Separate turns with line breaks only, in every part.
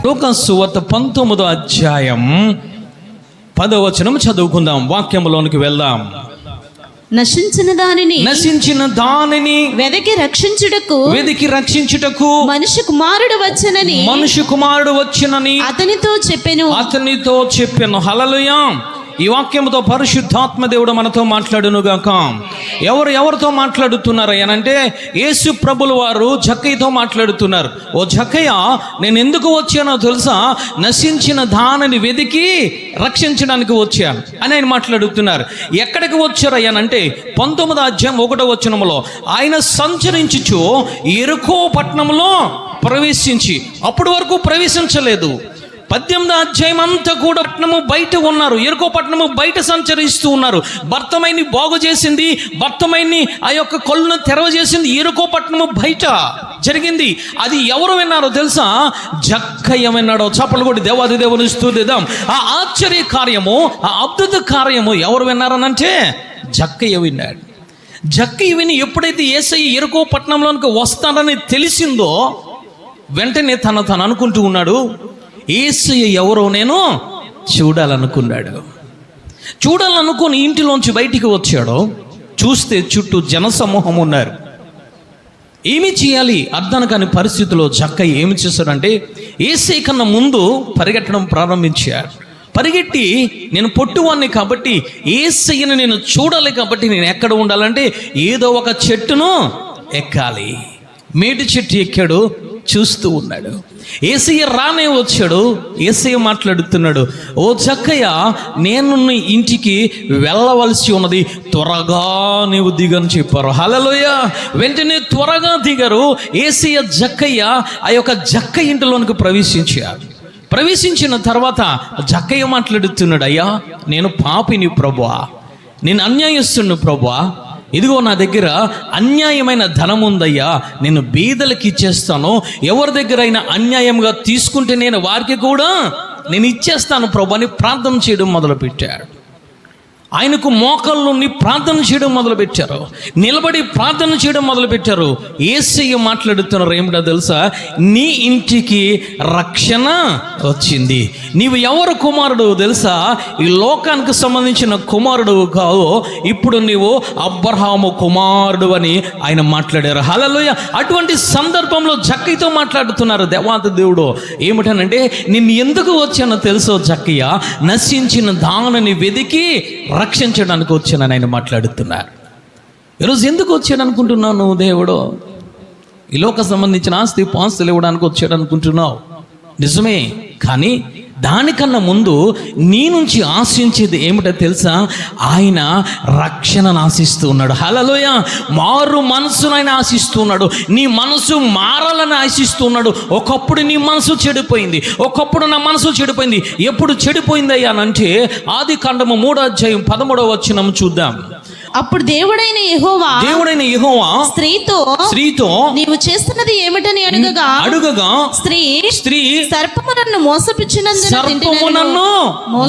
లూకాసు సువార్త 19వ అధ్యాయం 10వ వచనం చదువుకుందాం. వాక్యంలోనికి వెళ్దాం.
నశించిన దానిని వెదకి రక్షించుటకు మనిషి కుమారుడు వచ్చెనని అతనితో చెప్పెను.
హల్లెలూయా. ఈ వాక్యంతో పరిశుద్ధాత్మ దేవుడు మనతో మాట్లాడును గాక. ఎవరితో మాట్లాడుతున్నారు అనంటే యేసు ప్రభుల వారు జక్కయ్యతో మాట్లాడుతున్నారు. ఓ జక్కయ్య, నేను ఎందుకు వచ్చానో తెలుసా? నశించిన దానిని వెదికి రక్షించడానికి వచ్చాను అని ఆయన మాట్లాడుతున్నారు. ఎక్కడికి వచ్చారు అయ్యానంటే 19వ అధ్యాయం 1వ వచనంలో ఆయన సంచరించుచు యెరికో పట్టణంలో ప్రవేశించి, అప్పటి వరకు ప్రవేశించలేదు. 18వ అధ్యాయం అంతా కూడా పట్టణము బయట ఉన్నారు. యెరికో పట్టణము బయట సంచరిస్తూ ఉన్నారు. భర్తమైని బాగు చేసింది, భర్తమైని ఆ యొక్క కళ్ళను తెరవజేసింది యెరికో పట్టణము బయట జరిగింది. అది ఎవరు విన్నారో తెలుసా? జక్కయ్య విన్నాడో. చప్పలు కొట్టి దేవాది దేవుని స్తుతిద్దాం. ఆ ఆశ్చర్య కార్యము, ఆ అద్భుత కార్యము ఎవరు విన్నారనంటే జక్కయ్య విన్నాడు. జక్కయ్య విని ఎప్పుడైతే యేసయ్య యెరికో పట్టణంలోనికి వస్తాడని తెలిసిందో వెంటనే తను అనుకుంటూ ఉన్నాడు, యేసయ్య ఎవరో నేను చూడాలనుకుని ఇంటిలోంచి బయటికి వచ్చాడు. చూస్తే చుట్టూ జనసమూహం ఉన్నారు. ఏమి చేయాలి అర్థం కాని పరిస్థితిలో జక్కయ్య ఏమి చేశాడంటే యేసయ్య కన్నా ముందు పరిగెట్టడం ప్రారంభించాడు. పరిగెట్టి, నేను పొట్టువాన్ని కాబట్టి యేసయ్యను నేను చూడాలి కాబట్టి నేను ఎక్కడ ఉండాలంటే ఏదో ఒక చెట్టును ఎక్కాలి. మేడి చెట్టు ఎక్కాడు, చూస్తూ ఉన్నాడు. యేసయ్య రానే వచ్చాడు. యేసయ్య మాట్లాడుతున్నాడు, ఓ జక్కయ్య, నేను ఇంటికి వెళ్ళవలసి ఉన్నది, త్వరగా నీవు దిగని చెప్పారు. హల్లెలూయా. వెంటనే త్వరగా దిగారు. యేసయ్య జక్కయ్య ఆ యొక్క జక్క ఇంటిలోనికి ప్రవేశించిన తర్వాత జక్కయ్య మాట్లాడుతున్నాడు, అయ్యా, నేను పాపిని ప్రభువా, నేను అన్యాయస్తుని ప్రభువా, ఇదిగో నా దగ్గర అన్యాయమైన ధనం ఉందయ్యా, నేను బీదలకు ఇచ్చేస్తాను. ఎవరి దగ్గర అయినా అన్యాయంగా తీసుకుంటే నేను వారికి కూడా నేను ఇచ్చేస్తాను ప్రభు అని ప్రార్థన చేయడం మొదలుపెట్టాడు. ఆయనకు మోకాళ్ళ నుండి ప్రార్థన చేయడం మొదలుపెట్టారు. నిలబడి ప్రార్థన చేయడం మొదలుపెట్టారు. యేసయ్య మాట్లాడుతున్నారు, ఏమిటో తెలుసా? నీ ఇంటికి రక్షణ వచ్చింది. నీవు ఎవరు కుమారుడు తెలుసా? ఈ లోకానికి సంబంధించిన కుమారుడు కావు, ఇప్పుడు నీవు అబ్రహాము కుమారుడు అని ఆయన మాట్లాడారు. హల్లెలూయా. అటువంటి సందర్భంలో జక్కయ్యతో మాట్లాడుతున్నారు దేవాది దేవుడు. ఏమిటనంటే, నిన్ను ఎందుకు వచ్చానో తెలుసో జక్కయ్య, నశించిన దానిని వెదికి రక్షించడానికి వచ్చానని ఆయన మాట్లాడుతున్నారు. ఈరోజు ఎందుకు వచ్చాడు అనుకుంటున్నావు నువ్వు? దేవుడు ఈ లోక సంబంధించిన ఆస్తి పాస్తులు ఇవ్వడానికి వచ్చాడు అనుకుంటున్నావు, నిజమే. కానీ దానికన్నా ముందు నీ నుంచి ఆశించేది ఏమిటో తెలుసా? ఆయన రక్షణను ఆశిస్తూ ఉన్నాడు. హల్లెలూయా. మారు మనసును ఆయన ఆశిస్తూ ఉన్నాడు. నీ మనసు మారాలని ఆశిస్తూ ఉన్నాడు. ఒకప్పుడు నీ మనసు చెడిపోయింది, ఒకప్పుడు నా మనసు చెడిపోయింది. ఎప్పుడు చెడిపోయింది అయ్యా అంటే ఆదికాండము 3వ అధ్యాయం 13వ వచనం చూద్దాం.
అప్పుడు దేవుడైన యెహోవా స్త్రీతో నీవు చేస్తున్నది ఏమిటని అడుగగా స్త్రీ సర్పము నన్ను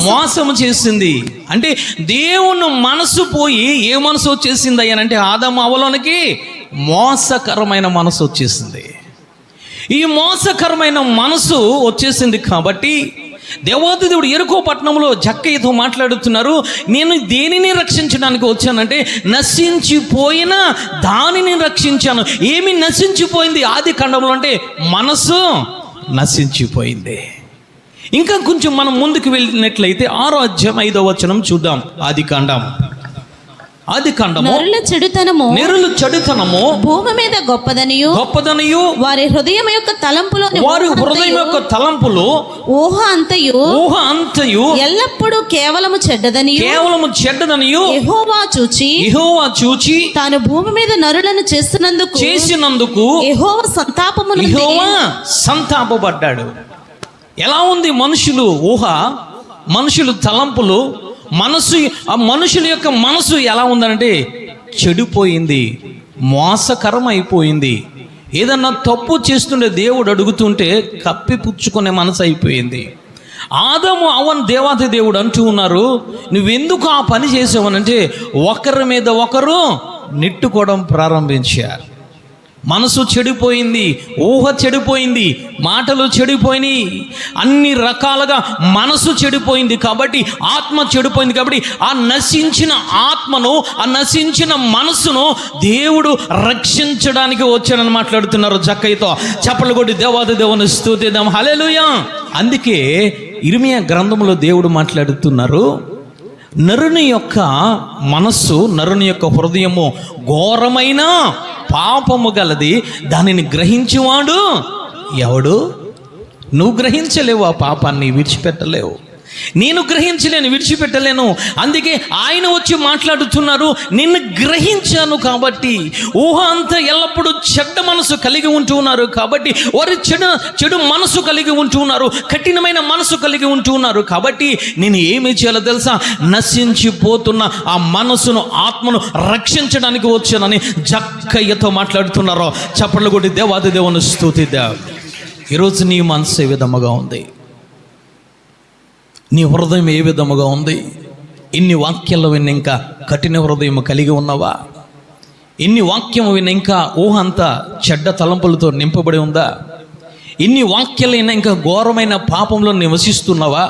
మోసము చేసింది. అంటే దేవుని మనసు పోయి ఏ మనసు వచ్చేసింది అయ్యానంటే ఆదాము అవ్వలోనికి మోసకరమైన మనసు వచ్చేసింది. ఈ మోసకరమైన మనసు వచ్చేసింది కాబట్టి దేవాది దేవుడు యెరికో పట్టణంలో జక్కయ్యతో మాట్లాడుతున్నారు, నేను దేనిని రక్షించడానికి వచ్చానంటే నశించిపోయిన దానిని రక్షించాను. ఏమి నశించిపోయింది? ఆది కాండంలో అంటే మనసు నశించిపోయింది. ఇంకా కొంచెం మనం ముందుకు వెళ్ళినట్లయితే 6వ అధ్యాయం 5వ వచనం చూద్దాం. ఆదికాండము నరుల చెడుతనము
భూమి మీద గొప్పదనియు వారి హృదయం యొక్క తలంపులు ఊహ అంతయు ఎల్లప్పుడూ కేవలము చెడ్డదనియు యెహోవా చూచి తాను భూమి మీద నరులను చేసినందుకు యెహోవా
సంతాపపడ్డాడు. ఎలా ఉంది మనుషులు ఊహ, మనుషులు తలంపులు, మనుషుల యొక్క మనసు ఎలా ఉందంటే చెడిపోయింది, మోసకరం అయిపోయింది. ఏదన్నా తప్పు చేస్తుంటే దేవుడు అడుగుతుంటే కప్పిపుచ్చుకునే మనసు అయిపోయింది. ఆదాము అవ్వను దేవాది దేవుడు అంటూ ఉన్నారు, నువ్వెందుకు ఆ పని చేసావనంటే ఒకరి మీద ఒకరు నెట్టుకోవడం ప్రారంభించారు. మనసు చెడిపోయింది, ఊహ చెడిపోయింది, మాటలు చెడిపోయినాయి, అన్ని రకాలుగా మనసు చెడిపోయింది. కాబట్టి ఆత్మ చెడిపోయింది. కాబట్టి ఆ నశించిన ఆత్మను, ఆ నశించిన మనసును దేవుడు రక్షించడానికి వచ్చాడని మాట్లాడుతున్నారు జక్కయ్యతో. చప్పట్లు కొట్టి దేవాది దేవుని స్తుతిద్దాం. హల్లెలూయా. అందుకే ఇర్మియా గ్రంథంలో దేవుడు మాట్లాడుతున్నారు, నరుని యొక్క మనస్సు, నరుని యొక్క హృదయము ఘోరమైన పాపము గలది, దానిని గ్రహించేవాడు ఎవడు? నువ్వు గ్రహించలేవు, ఆ పాపాన్ని విడిచిపెట్టలేవు. నేను గ్రహించలేను, విడిచిపెట్టలేను. అందుకే ఆయన వచ్చి మాట్లాడుతున్నారు, నిన్ను గ్రహించాను కాబట్టి. ఊహ అంతా ఎల్లప్పుడూ చెడ్డ మనసు కలిగి ఉంటూ ఉన్నారు కాబట్టి, వారు చెడు మనసు కలిగి ఉంటూ ఉన్నారు, కఠినమైన మనసు కలిగి ఉంటూ ఉన్నారు కాబట్టి నేను ఏమి చేయాలో తెలుసా? నశించిపోతున్న ఆ మనసును, ఆత్మను రక్షించడానికి వచ్చానని జక్కయ్యతో మాట్లాడుతున్నారు. చప్పట్లు కొట్టి దేవాది దేవుని స్తుతిద్దాం. ఈరోజు నీ మనసు ఏ విధముగా ఉంది? నీ హృదయం ఏ విధముగా ఉంది? ఇన్ని వాక్యాలు విన్న ఇంకా కఠిన హృదయం కలిగి ఉన్నవా? ఇన్ని వాక్యం విన్న ఇంకా ఊహ అంతా చెడ్డ తలంపులతో నింపబడి ఉందా? ఇన్ని వాక్యాలైనా ఇంకా ఘోరమైన పాపంలో నివసిస్తున్నావా?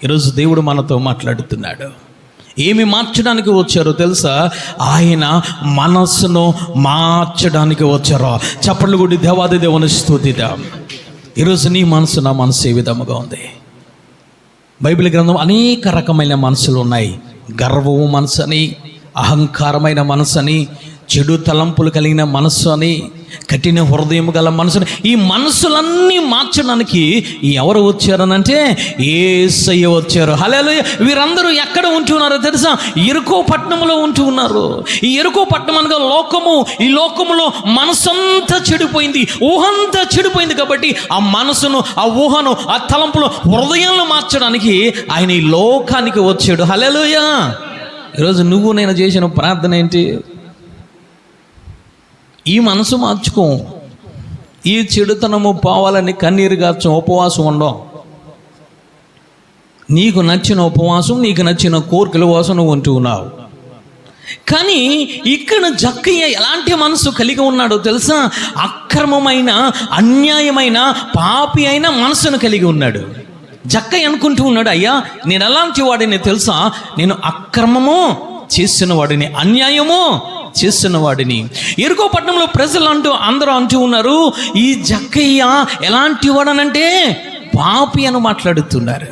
ఈరోజు దేవుడు మనతో మాట్లాడుతున్నాడు. ఏమి మార్చడానికి వచ్చారో తెలుసా? ఆయన మనస్సును మార్చడానికి వచ్చారో. చప్పట్లు కొట్టి దేవాది దేవుని స్తుతిద్దాం. ఈరోజు నీ మనసు, నా మనసు ఏ విధముగా ఉంది? బైబిల్ గ్రంథం అనేక రకమైన మనసులు ఉన్నాయి. గర్వము మనసు అని, అహంకారమైన మనసు అని, చెడు తలంపులు కలిగిన మనసు అని, కఠిన హృదయం గల మనసుని. ఈ మనసులన్నీ మార్చడానికి ఎవరు వచ్చారనంటే యేసయ్య వచ్చారు. హల్లెలూయా. వీరందరూ ఎక్కడ ఉంటున్నారో తెలుసా? యెరికో పట్టణంలో ఉంటూ ఉన్నారు. ఈ యెరికో పట్టణం అనగా లోకము. ఈ లోకములో మనసంతా చెడిపోయింది, ఊహంతా చెడిపోయింది. కాబట్టి ఆ మనసును, ఆ ఊహను, ఆ తలంపులు, హృదయాలను మార్చడానికి ఆయన ఈ లోకానికి వచ్చాడు. హల్లెలూయా. ఈరోజు నువ్వు నేను చేసిన ప్రార్థన ఏంటి? ఈ మనసు మార్చుకో. ఈ చెడుతనము పోవాలని కన్నీరు గార్చం, ఉపవాసం ఉండం. నీకు నచ్చిన ఉపవాసం, నీకు నచ్చిన కోరికల కోసం నువ్వు ఉంటూ ఉన్నావు. కానీ ఇక్కడ జక్కయ్య ఎలాంటి మనసు కలిగి ఉన్నాడో తెలుసా? అక్రమమైన, అన్యాయమైన, పాపి అయిన మనసును కలిగి ఉన్నాడు. జక్కయ్య అనుకుంటూ ఉన్నాడు, అయ్యా నేను ఎలాంటి వాడిని తెలుసా? నేను అక్రమము చేసిన వాడిని, అన్యాయము చేస్తున్న వాడిని. యెరికో పట్టణంలో ప్రజలు అందరూ అంటూ ఉన్నారు, ఈ జక్కయ్య ఎలాంటి వాడనంటే పాపి అని మాట్లాడుతున్నారు.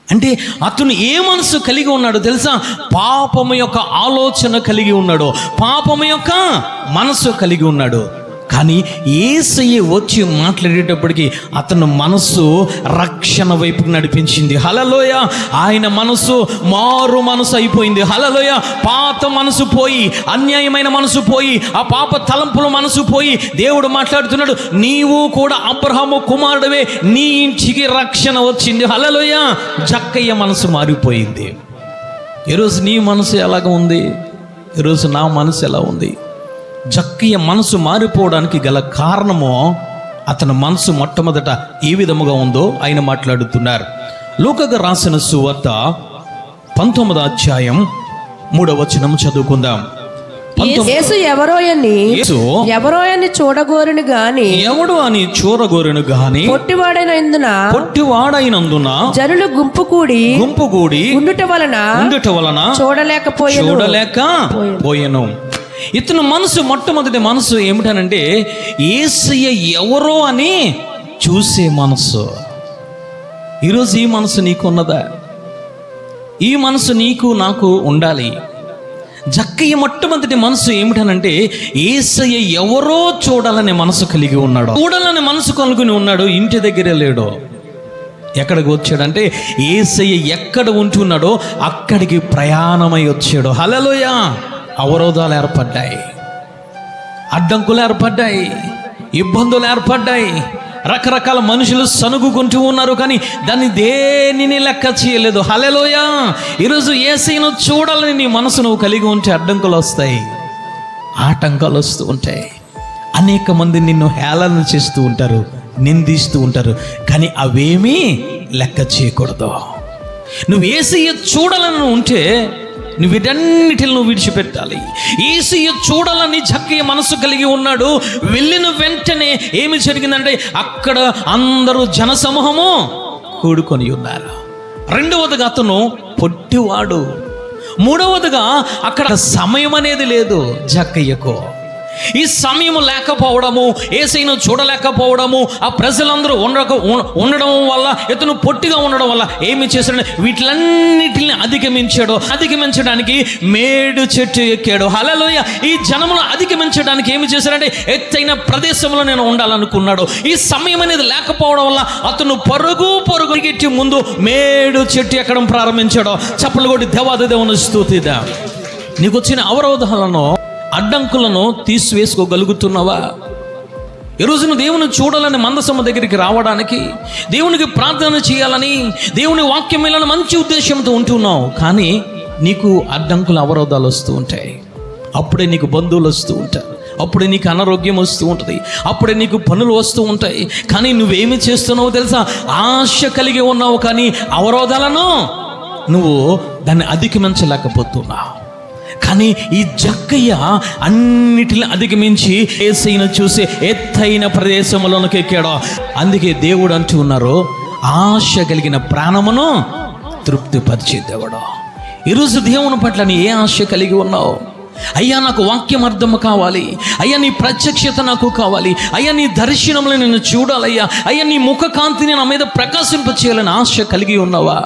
అంటే అతను ఏ మనసు కలిగి ఉన్నాడో తెలుసా? పాపము యొక్క ఆలోచన కలిగి ఉన్నాడు, పాపము యొక్క మనసు కలిగి ఉన్నాడు. కానీ యేసయ్య వచ్చి మాట్లాడేటప్పటికి అతను మనసు రక్షణ వైపుకు నడిపించింది. హల్లెలూయా. ఆయన మనసు మారు మనసు అయిపోయింది. హల్లెలూయా. పాత మనసు పోయి, అన్యాయమైన మనసు పోయి, ఆ పాప తలంపుల మనసు పోయి దేవుడు మాట్లాడుతున్నాడు, నీవు కూడా అబ్రహాము కుమారుడివే, నీ ఇంటికి రక్షణ వచ్చింది. హల్లెలూయా. జక్కయ్య మనసు మారిపోయింది. ఈరోజు నీ మనసు ఎలాగ ఉంది? ఈరోజు నా మనసు ఎలా ఉంది? జక్కయ్య మనసు మారిపోవడానికి గల కారణము, అతని మనసు మొట్టమొదట ఏ విధముగా ఉందో ఆయన మాట్లాడుతున్నారు. లూకాకు రాసిన సువార్త 19వ అధ్యాయం 3వ వచనం చదువుకుందాం.
యేసు ఎవరో అని చూడగోరును గాని,
ఎవడు అని చూడగోరును గాని, పొట్టివాడైనందున
జనులు గుంపు కూడి ఉండుట వలన
చూడలేకపోయెను. ఇతను మనసు, మొట్టమొదటి మనసు ఏమిటనంటే యేసయ్య ఎవరో అని చూసే మనసు. ఈరోజు ఈ మనసు నీకున్నదా? ఈ మనసు నీకు నాకు ఉండాలి. జక్కయ్య మొట్టమొదటి మనసు ఏమిటనంటే యేసయ్య ఎవరో చూడాలనే మనసు కలిగి ఉన్నాడు, చూడాలనే మనసు కలుగుని ఉన్నాడు. ఇంటి దగ్గరే లేడు. ఎక్కడికి వచ్చాడంటే యేసయ్య ఎక్కడ ఉంటున్నాడో అక్కడికి ప్రయాణమై వచ్చాడు. హల్లెలూయా. అవరోధాలు ఏర్పడ్డాయి, అడ్డంకులు ఏర్పడ్డాయి, ఇబ్బందులు ఏర్పడ్డాయి, రకరకాల మనుషులు సనుగుకుంటూ ఉన్నారు. కానీ దాన్ని దేనిని లెక్క చేయలేదు. హల్లెలూయా. ఈరోజు యేసయ్యను చూడాలని నీ మనసు నువ్వు కలిగి ఉంటే అడ్డంకులు వస్తాయి, ఆటంకాలు వస్తూ ఉంటాయి. అనేక మంది నిన్ను హేళన చేస్తూ ఉంటారు, నిందిస్తూ ఉంటారు. కానీ అవేమీ లెక్క చేయకూడదు. నువ్వు యేసయ్య చూడాలని ఉంటే నువ్వు వీటన్నిటిని నువ్వు విడిచిపెట్టాలి. యేసయ్య చూడాలని జక్కయ్య మనసు కలిగి ఉన్నాడు. వెళ్ళిన వెంటనే ఏమి జరిగిందంటే అక్కడ అందరూ జనసమూహము కూడుకొని ఉన్నారు. రెండవదిగా అతను పొట్టివాడు. మూడవదిగా అక్కడ సమయం అనేది లేదు జక్కయ్యకు. ఈ సమయం లేకపోవడము, యేసయ్యను చూడలేకపోవడము, ఆ ప్రజలందరూ ఉండడం వల్ల, ఇతను పొట్టిగా ఉండడం వల్ల ఏమి చేశాడు, వీటిలన్నిటిని అధిగమించడానికి మేడు చెట్టు ఎక్కాడు. హల్లెలూయా. ఈ జనమును అధిగమించడానికి ఏమి చేశాడంటే ఎత్తైన ప్రదేశంలో నేను ఉండాలనుకున్నాడు. ఈ సమయం అనేది లేకపోవడం వల్ల అతను పరుగుకి ముందు మేడు చెట్టు ఎక్కడం ప్రారంభించాడు. చప్పలు కొట్టి దేవాది దేవుని స్తుతిద్దాం. నీకు వచ్చిన అవరోధాలను, అడ్డంకులను తీసివేసుకోగలుగుతున్నావా? ఈరోజు నువ్వు దేవుని చూడాలని మందసమ్మ దగ్గరికి రావడానికి, దేవునికి ప్రార్థన చేయాలని, దేవుని వాక్యం వెళ్ళాలని మంచి ఉద్దేశంతో ఉంటున్నావు. కానీ నీకు అడ్డంకులు, అవరోధాలు వస్తూ ఉంటాయి. అప్పుడే నీకు బంధువులు వస్తూ ఉంటారు, అప్పుడే నీకు అనారోగ్యం వస్తూ ఉంటుంది, అప్పుడే నీకు పనులు వస్తూ ఉంటాయి. కానీ నువ్వేమి చేస్తున్నావో తెలుసా? ఆశ కలిగి ఉన్నావు, కానీ అవరోధాలను నువ్వు దాన్ని అధిగమించలేకపోతున్నావు. కానీ ఈ జక్కయ్య అన్నిటిని అధిగమించి యేసయ్యను చూసి ఎత్తైన ప్రదేశంలోనికి ఎక్కాడు. అందుకే దేవుడు అంటూ ఉన్నారు, ఆశ కలిగిన ప్రాణమును తృప్తిపరిచే దేవుడు. ఈరోజు దేవుని పట్ల నీ ఏ ఆశ కలిగి ఉన్నావు? అయ్యా నాకు వాక్యం అర్థం కావాలి, అయ్యా నీ ప్రత్యక్షత నాకు కావాలి, అయ్యా నీ దర్శనంలో నేను చూడాలయ్యా, అయ్యా నీ ముఖ కాంతిని నా మీద ప్రకాశింపచేయాలని ఆశ కలిగి ఉన్నావా?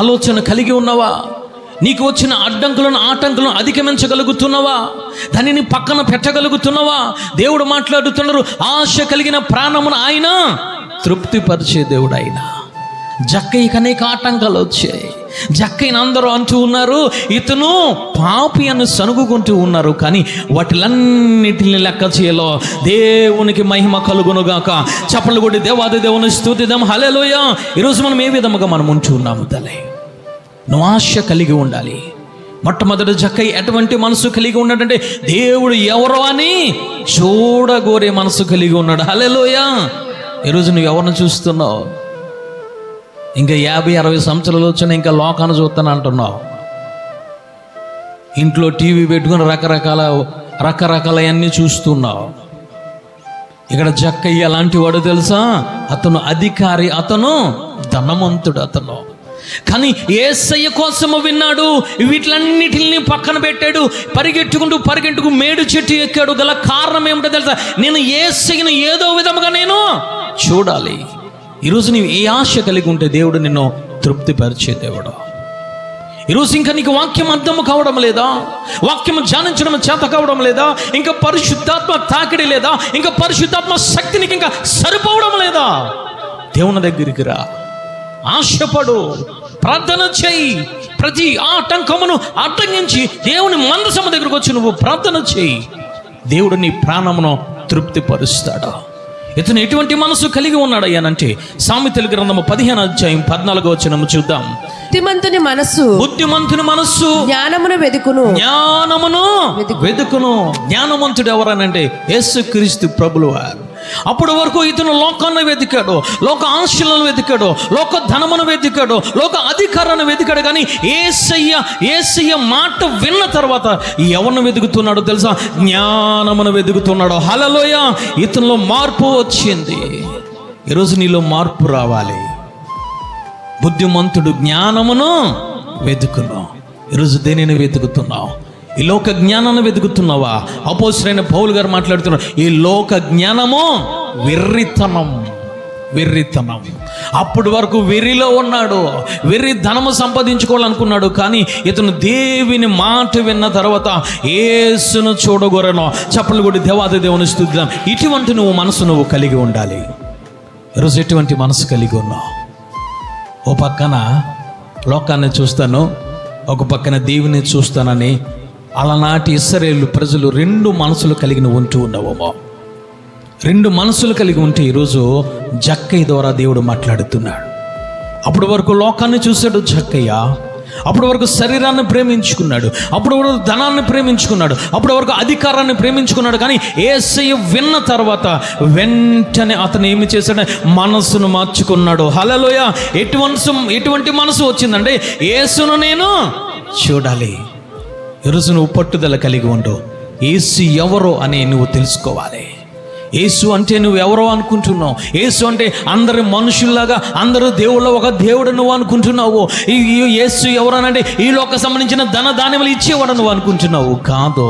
ఆలోచన కలిగి ఉన్నావా? నీకు వచ్చిన అడ్డంకులను, ఆటంకులను అధిగమించగలుగుతున్నావా? దానిని పక్కన పెట్టగలుగుతున్నావా? దేవుడు మాట్లాడుతున్నారు, ఆశ కలిగిన ప్రాణమును ఆయన తృప్తిపరిచే దేవుడు. ఆయన జక్కయ్యకి అనేక ఆటంకాలు వచ్చాయి. జక్కయ్యని అందరూ అంటూ ఉన్నారు, ఇతను పాపి అని సనుగుకుంటూ ఉన్నారు. కానీ వాటిలన్నిటిని లెక్క చేయలో దేవునికి మహిమ కలుగునుగాక. చప్పలు కొట్టి దేవాది దేవుని స్తుతిద్దాం. హల్లెలూయా. ఈరోజు మనం ఏ విధముగా మనం ఉంటూ ఉన్నాము తల్లి? నువ్వు ఆశ కలిగి ఉండాలి. మొట్టమొదటి జక్కయ్య ఎటువంటి మనసు కలిగి ఉన్నాడంటే దేవుడు ఎవరో అని చూడగోరే మనసు కలిగి ఉన్నాడు. హల్లెలూయా. ఈరోజు నువ్వు ఎవరిని చూస్తున్నావు? ఇంకా 50-60 సంవత్సరాలు వచ్చినా ఇంకా లోకాన్ని చూస్తాను అంటున్నావు. ఇంట్లో టీవీ పెట్టుకుని రకరకాల అన్నీ చూస్తున్నావు. ఇక్కడ జక్కయ్య అలాంటి వాడు తెలుసా? అతను అధికారి, అతను ధనవంతుడు. అతను కానీ యేసయ్య కోసము విన్నాడు, వీటిలన్నిటిని పక్కన పెట్టాడు. పరిగెట్టుకుంటూ మేడు చెట్టు ఎక్కాడు. గల కారణం ఏమిటో తెలుసా? నేను యేసయ్యను ఏదో విధముగా నేను చూడాలి. ఈరోజు నీవు ఏ ఆశ కలిగి ఉంటే దేవుడు నిన్ను తృప్తిపరిచే దేవుడు. ఈరోజు ఇంకా నీకు వాక్యం అర్థం కావడం లేదా? వాక్యం ధ్యానించడం చేత కావడం లేదా? ఇంకా పరిశుద్ధాత్మ తాకిడి లేదా? ఇంకా పరిశుద్ధాత్మ శక్తి నీకు ఇంకా సరిపోవడం లేదా? దేవుని దగ్గరికి రా, ఆశపడు, ప్రార్థన చేయి. ప్రతి ఆటంకమును అడ్డగించి దేవుని మందసమ్మ దగ్గరకు వచ్చి నువ్వు ప్రార్థన చేయి. దేవుడు నీ ప్రాణమును తృప్తిపరుస్తాడు. ఇతను ఎటువంటి మనసు కలిగి ఉన్నాడయ్యానంటే సామెతల గ్రంథము 15వ అధ్యాయం 14వ వచనము చూద్దాం. బుద్ధిమంతుని మనస్సు జ్ఞానమును వెదుకును. జ్ఞానవంతుడు ఎవరనంటే యేసుక్రీస్తు ప్రభువు వారు. అప్పటి వరకు ఇతను లోకాన్ని వెతికాడు, లోక ఆశలను వెతికాడు, లోక ధనమును వెతికాడు, లోక అధికారాన్ని వెతికాడు. కానీ యేసయ్య మాట విన్న తర్వాత ఎవరిని వెతుకుతున్నాడో తెలుసా? జ్ఞానమును వెతుకుతున్నాడు. హల్లెలూయా. ఇతనిలో మార్పు వచ్చింది. ఈరోజు నీలో మార్పు రావాలి. బుద్ధిమంతుడు జ్ఞానమును వెతుకును. ఈరోజు దేనిని వెతుకుతున్నావు? ఈ లోక జ్ఞానాన్ని వెతుకుతున్నావా? అపోస్తలుడైన పౌలు గారు మాట్లాడుతున్నారు, ఈ లోక జ్ఞానము వెర్రితనం. అప్పటి వరకు వెర్రిలో ఉన్నాడు, వెర్రి ధనము సంపాదించుకోవాలనుకున్నాడు. కానీ ఇతను దేవుని మాట విన్న తర్వాత యేసును చూడగొరను. చప్పలు కొట్టి దేవాది దేవుని స్తుతిద్దాం. ఇటువంటి మనసు నువ్వు కలిగి ఉండాలి. ఈరోజు ఎటువంటి మనసు కలిగి ఉన్నావు? ఓ పక్కన లోకాన్ని చూస్తాను, ఒక పక్కన దేవుని చూస్తానని అలనాటి ఇశ్రాయేలు ప్రజలు 2 మనసులు కలిగిన ఉంటూ ఉన్నావేమో. 2 మనసులు కలిగి ఉంటే ఈరోజు జక్కయ్య ద్వారా దేవుడు మాట్లాడుతున్నాడు. అప్పటి వరకు లోకాన్ని చూశాడు జక్కయ్య, అప్పటి వరకు శరీరాన్ని ప్రేమించుకున్నాడు, అప్పటి వరకు ధనాన్ని ప్రేమించుకున్నాడు, అప్పటి వరకు అధికారాన్ని ప్రేమించుకున్నాడు. కానీ యేసయ్య విన్న తర్వాత వెంటనే అతను ఏమి చేశాడు? మనసును మార్చుకున్నాడు. హల్లెలూయా. ఎటువంటి మనసు వచ్చిందంటే యేసును నేను చూడాలి. ఈరోజు నువ్వు పట్టుదల కలిగి ఉండు. యేసు ఎవరో అని నువ్వు తెలుసుకోవాలి. యేసు అంటే నువ్వు ఎవరో అనుకుంటున్నావు. యేసు అంటే అందరి మనుషుల్లాగా, అందరూ దేవుళ్ళ ఒక దేవుడు నువ్వు అనుకుంటున్నావు. ఈ యేసు ఎవరనంటే ఈ లోక సంబంధించిన ధన ధాన్యములు ఇచ్చేవాడు నువ్వు అనుకుంటున్నావు. కాదు,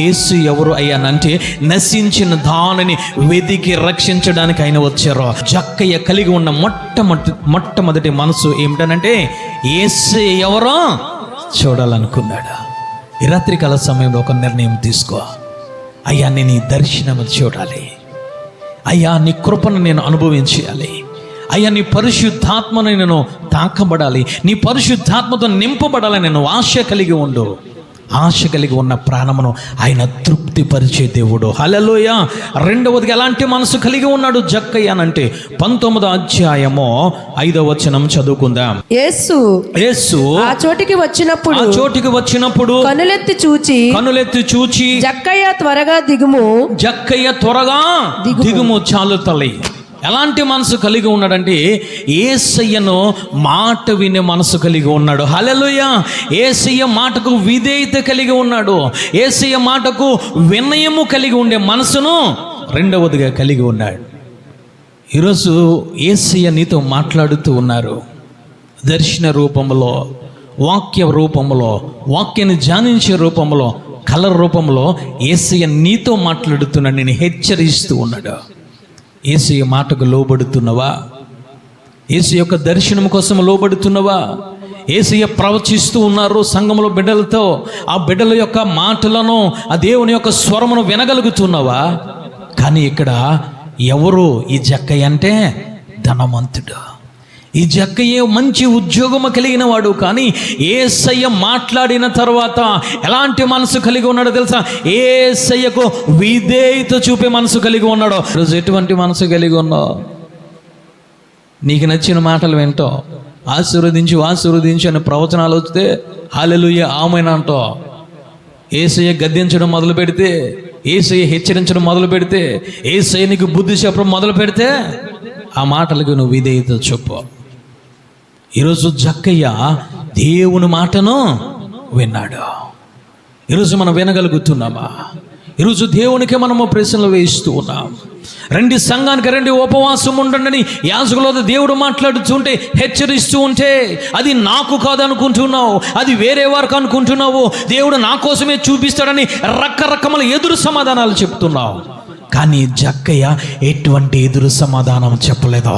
యేసు ఎవరు అయ్యానంటే నశించిన దానిని వెతికి రక్షించడానికి ఆయన వచ్చారు. జక్కయ్య కలిగి ఉన్న మొట్టమొదటి మనసు ఏమిటనంటే యేసు ఎవరో చూడాలనుకున్నాడు. ఈ రాత్రికాల సమయంలో ఒక నిర్ణయం తీసుకో. అయ్యా, నేను నీ దర్శనము చూడాలి. అయ్యా, నీ కృపను నేను అనుభవించాలి. అయ్యా, నీ పరిశుద్ధాత్మను నేను తాకబడాలి. నీ పరిశుద్ధాత్మతో నింపబడాలని నేను ఆశ కలిగి ఉండు. ఆశ కలిగి ఉన్న ప్రాణమును ఆయన తృప్తిపరిచే దేవుడు. హల్లెలూయా. రెండవదిగా ఎలాంటి మనసు కలిగి ఉన్నాడు జక్కయ్య అంటే 19వ అధ్యాయము 5వ వచనం చదువుకుందాం. యేసు
ఆ చోటికి వచ్చినప్పుడు కనులెత్తి చూచి జక్కయ్య త్వరగా దిగుము.
చాలు తల్లి. ఎలాంటి మనసు కలిగి ఉన్నాడంటే యేసయ్యను మాట వినే మనసు కలిగి ఉన్నాడు. హల్లెలూయా. యేసయ్య మాటకు విధేయత కలిగి ఉన్నాడు. యేసయ్య మాటకు వినయము కలిగి ఉండే మనసును రెండవదిగా కలిగి ఉన్నాడు. ఈరోజు యేసయ్య నీతో మాట్లాడుతూ ఉన్నారు. దర్శన రూపంలో, వాక్య రూపంలో, వాక్యాన్ని ధ్యానించే రూపంలో, కలర్ రూపంలో యేసయ్య నీతో మాట్లాడుతున్నాడు. నేను హెచ్చరిస్తూ ఉన్నాడు. యేసయ్య మాటకు లోబడుతున్నవా? యేసు యొక్క దర్శనం కోసం లోబడుతున్నవా? యేసయ్య ప్రవచిస్తూ ఉన్నారు సంఘంలో బిడ్డలతో. ఆ బిడ్డల యొక్క మాటలను, ఆ దేవుని యొక్క స్వరమును వినగలుగుతున్నవా? కానీ ఇక్కడ ఎవరు ఈ జక్కయ్య అంటే ధనవంతుడు. ఈ జక్కయ్య మంచి ఉద్యోగము కలిగిన వాడు. కానీ యేసయ్య మాట్లాడిన తర్వాత ఎలాంటి మనసు కలిగి ఉన్నాడో తెలుసా? యేసయ్యకు విధేయత చూపే మనసు కలిగి ఉన్నాడు. ఈరోజు ఎటువంటి మనసు కలిగి ఉన్నావు? నీకు నచ్చిన మాటలు వింటో, ఆశీర్వదించు అనే ప్రవచనాలు వస్తే హల్లెలూయా ఆమేన్ అంటో. యేసయ్య గద్దించడం మొదలు పెడితే, యేసయ్య హెచ్చరించడం మొదలు పెడితే, యేసయ్య నీకు బుద్ధి చెప్పడం మొదలు పెడితే ఆ మాటలకు నువ్వు విధేయత చెప్పు. ఈరోజు జక్కయ్య దేవుని మాటను విన్నాడు. ఈరోజు మనం వినగలుగుతున్నామా? ఈరోజు దేవునికే మనము ప్రశ్నలు వేయిస్తూ ఉన్నాం. రండి సంఘానికి రండి, ఉపవాసం ఉండండి యాజకులతో దేవుడు మాట్లాడుతుంటే, హెచ్చరిస్తూ ఉంటే అది నాకు కాదు అనుకుంటున్నావు, అది వేరే వారికి అనుకుంటున్నావు. దేవుడు నా కోసమే చూపిస్తాడని రకరకముల ఎదురు సమాధానాలు చెప్తున్నావు. కానీ జక్కయ్య ఎటువంటి ఎదురు సమాధానం చెప్పలేదు.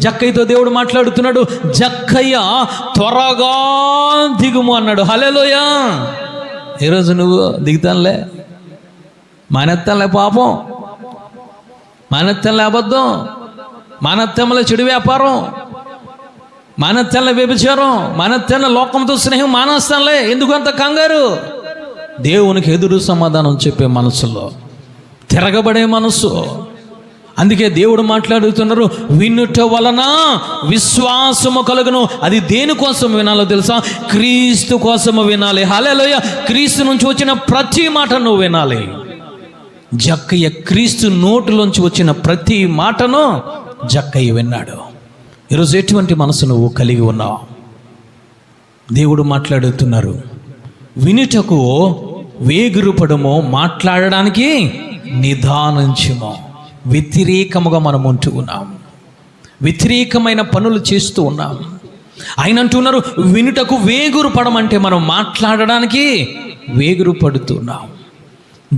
జక్కయ్యతో దేవుడు మాట్లాడుతున్నాడు. జక్కయ్య త్వరగా దిగుము అన్నాడు. హల్లెలూయా. ఈరోజు నువ్వు దిగుతానులే, మానేత్తానులే పాపం, మానేత్తానులే అబద్ధం, మానేత్తంలో చెడు వ్యాపారం, మానేత్తానులే వ్యభిచారం, మానేత్తానులే లోకంతో స్నేహం మానేస్తానులే, ఎందుకు అంత కంగారు? దేవునికి ఎదురు సమాధానం చెప్పే మనసులో తిరగబడే మనసు. అందుకే దేవుడు మాట్లాడుతున్నారు, వినుట వలన విశ్వాసము కలుగును. అది దేనికోసం వినాలో తెలుసా? క్రీస్తు కోసము వినాలి. హల్లెలూయా. క్రీస్తు నుంచి వచ్చిన ప్రతి మాట నువ్వు వినాలి. జక్కయ్య క్రీస్తు నోటిలోంచి వచ్చిన ప్రతి మాటను జక్కయ్య విన్నాడు. ఈరోజు ఎటువంటి మనసు నువ్వు కలిగి ఉన్నావు? దేవుడు మాట్లాడుతున్నారు, వినుటకు వేగిరపడము, మాట్లాడడానికి నిదానించుము. వ్యతిరేకముగా మనం ఉంటూ ఉన్నాం, వ్యతిరేకమైన పనులు చేస్తూ ఉన్నాం. ఆయన అంటున్నారు, వినుటకు వేగురు పడమంటే మనం మాట్లాడడానికి వేగురు పడుతున్నాం.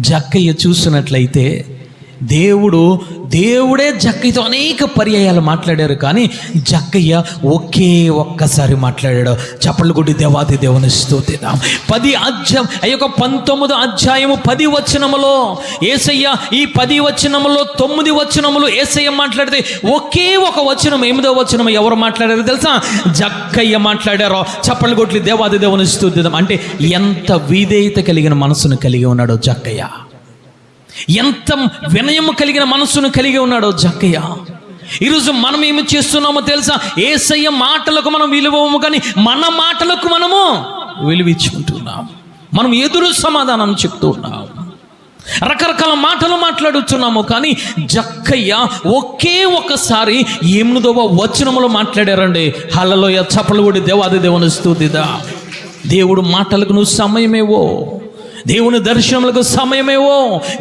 జక్కయ్య చూసినట్లయితే దేవుడే జక్కయ్యతో అనేక పర్యాయాలు మాట్లాడారు. కానీ జక్కయ్య ఒకే ఒక్కసారి మాట్లాడాడు. చప్పట్లు కొట్టి దేవాది దేవుని స్తుతిద్దాం. 19వ అధ్యాయము 10 వచనములో యేసయ్య, ఈ 10 వచనములో 9 వచనములు యేసయ్య మాట్లాడితే ఒకే ఒక వచనం 8వ వచనం ఎవరు మాట్లాడారు తెలుసా? జక్కయ్య మాట్లాడారో. చప్పట్లు కొట్టి దేవాది దేవుని స్తుతిద్దాం. అంటే ఎంత విధేయత కలిగిన మనసును కలిగి ఉన్నాడో జక్కయ్య, ఎంత వినయము కలిగిన మనస్సును కలిగి ఉన్నాడో జక్కయ్య. ఈరోజు మనం ఏమి చేస్తున్నామో తెలుసా? యేసయ్య మాటలకు మనం విలువము, కానీ మన మాటలకు మనము విలువించుకుంటున్నాం. మనం ఎదురు సమాధానం చెప్తూ ఉన్నాం, రకరకాల మాటలు మాట్లాడుతున్నాము. కానీ జక్కయ్య ఒకే ఒక్కసారి 8వ వచనములో మాట్లాడారండి. హల్లెలూయా. చప్పట్లు కొట్టి దేవాది దేవుని స్తుతిద్దాం. దేవుడు మాటలకు నువ్వు సమయమేవో, దేవుని దర్శనములకు సమయమేవో.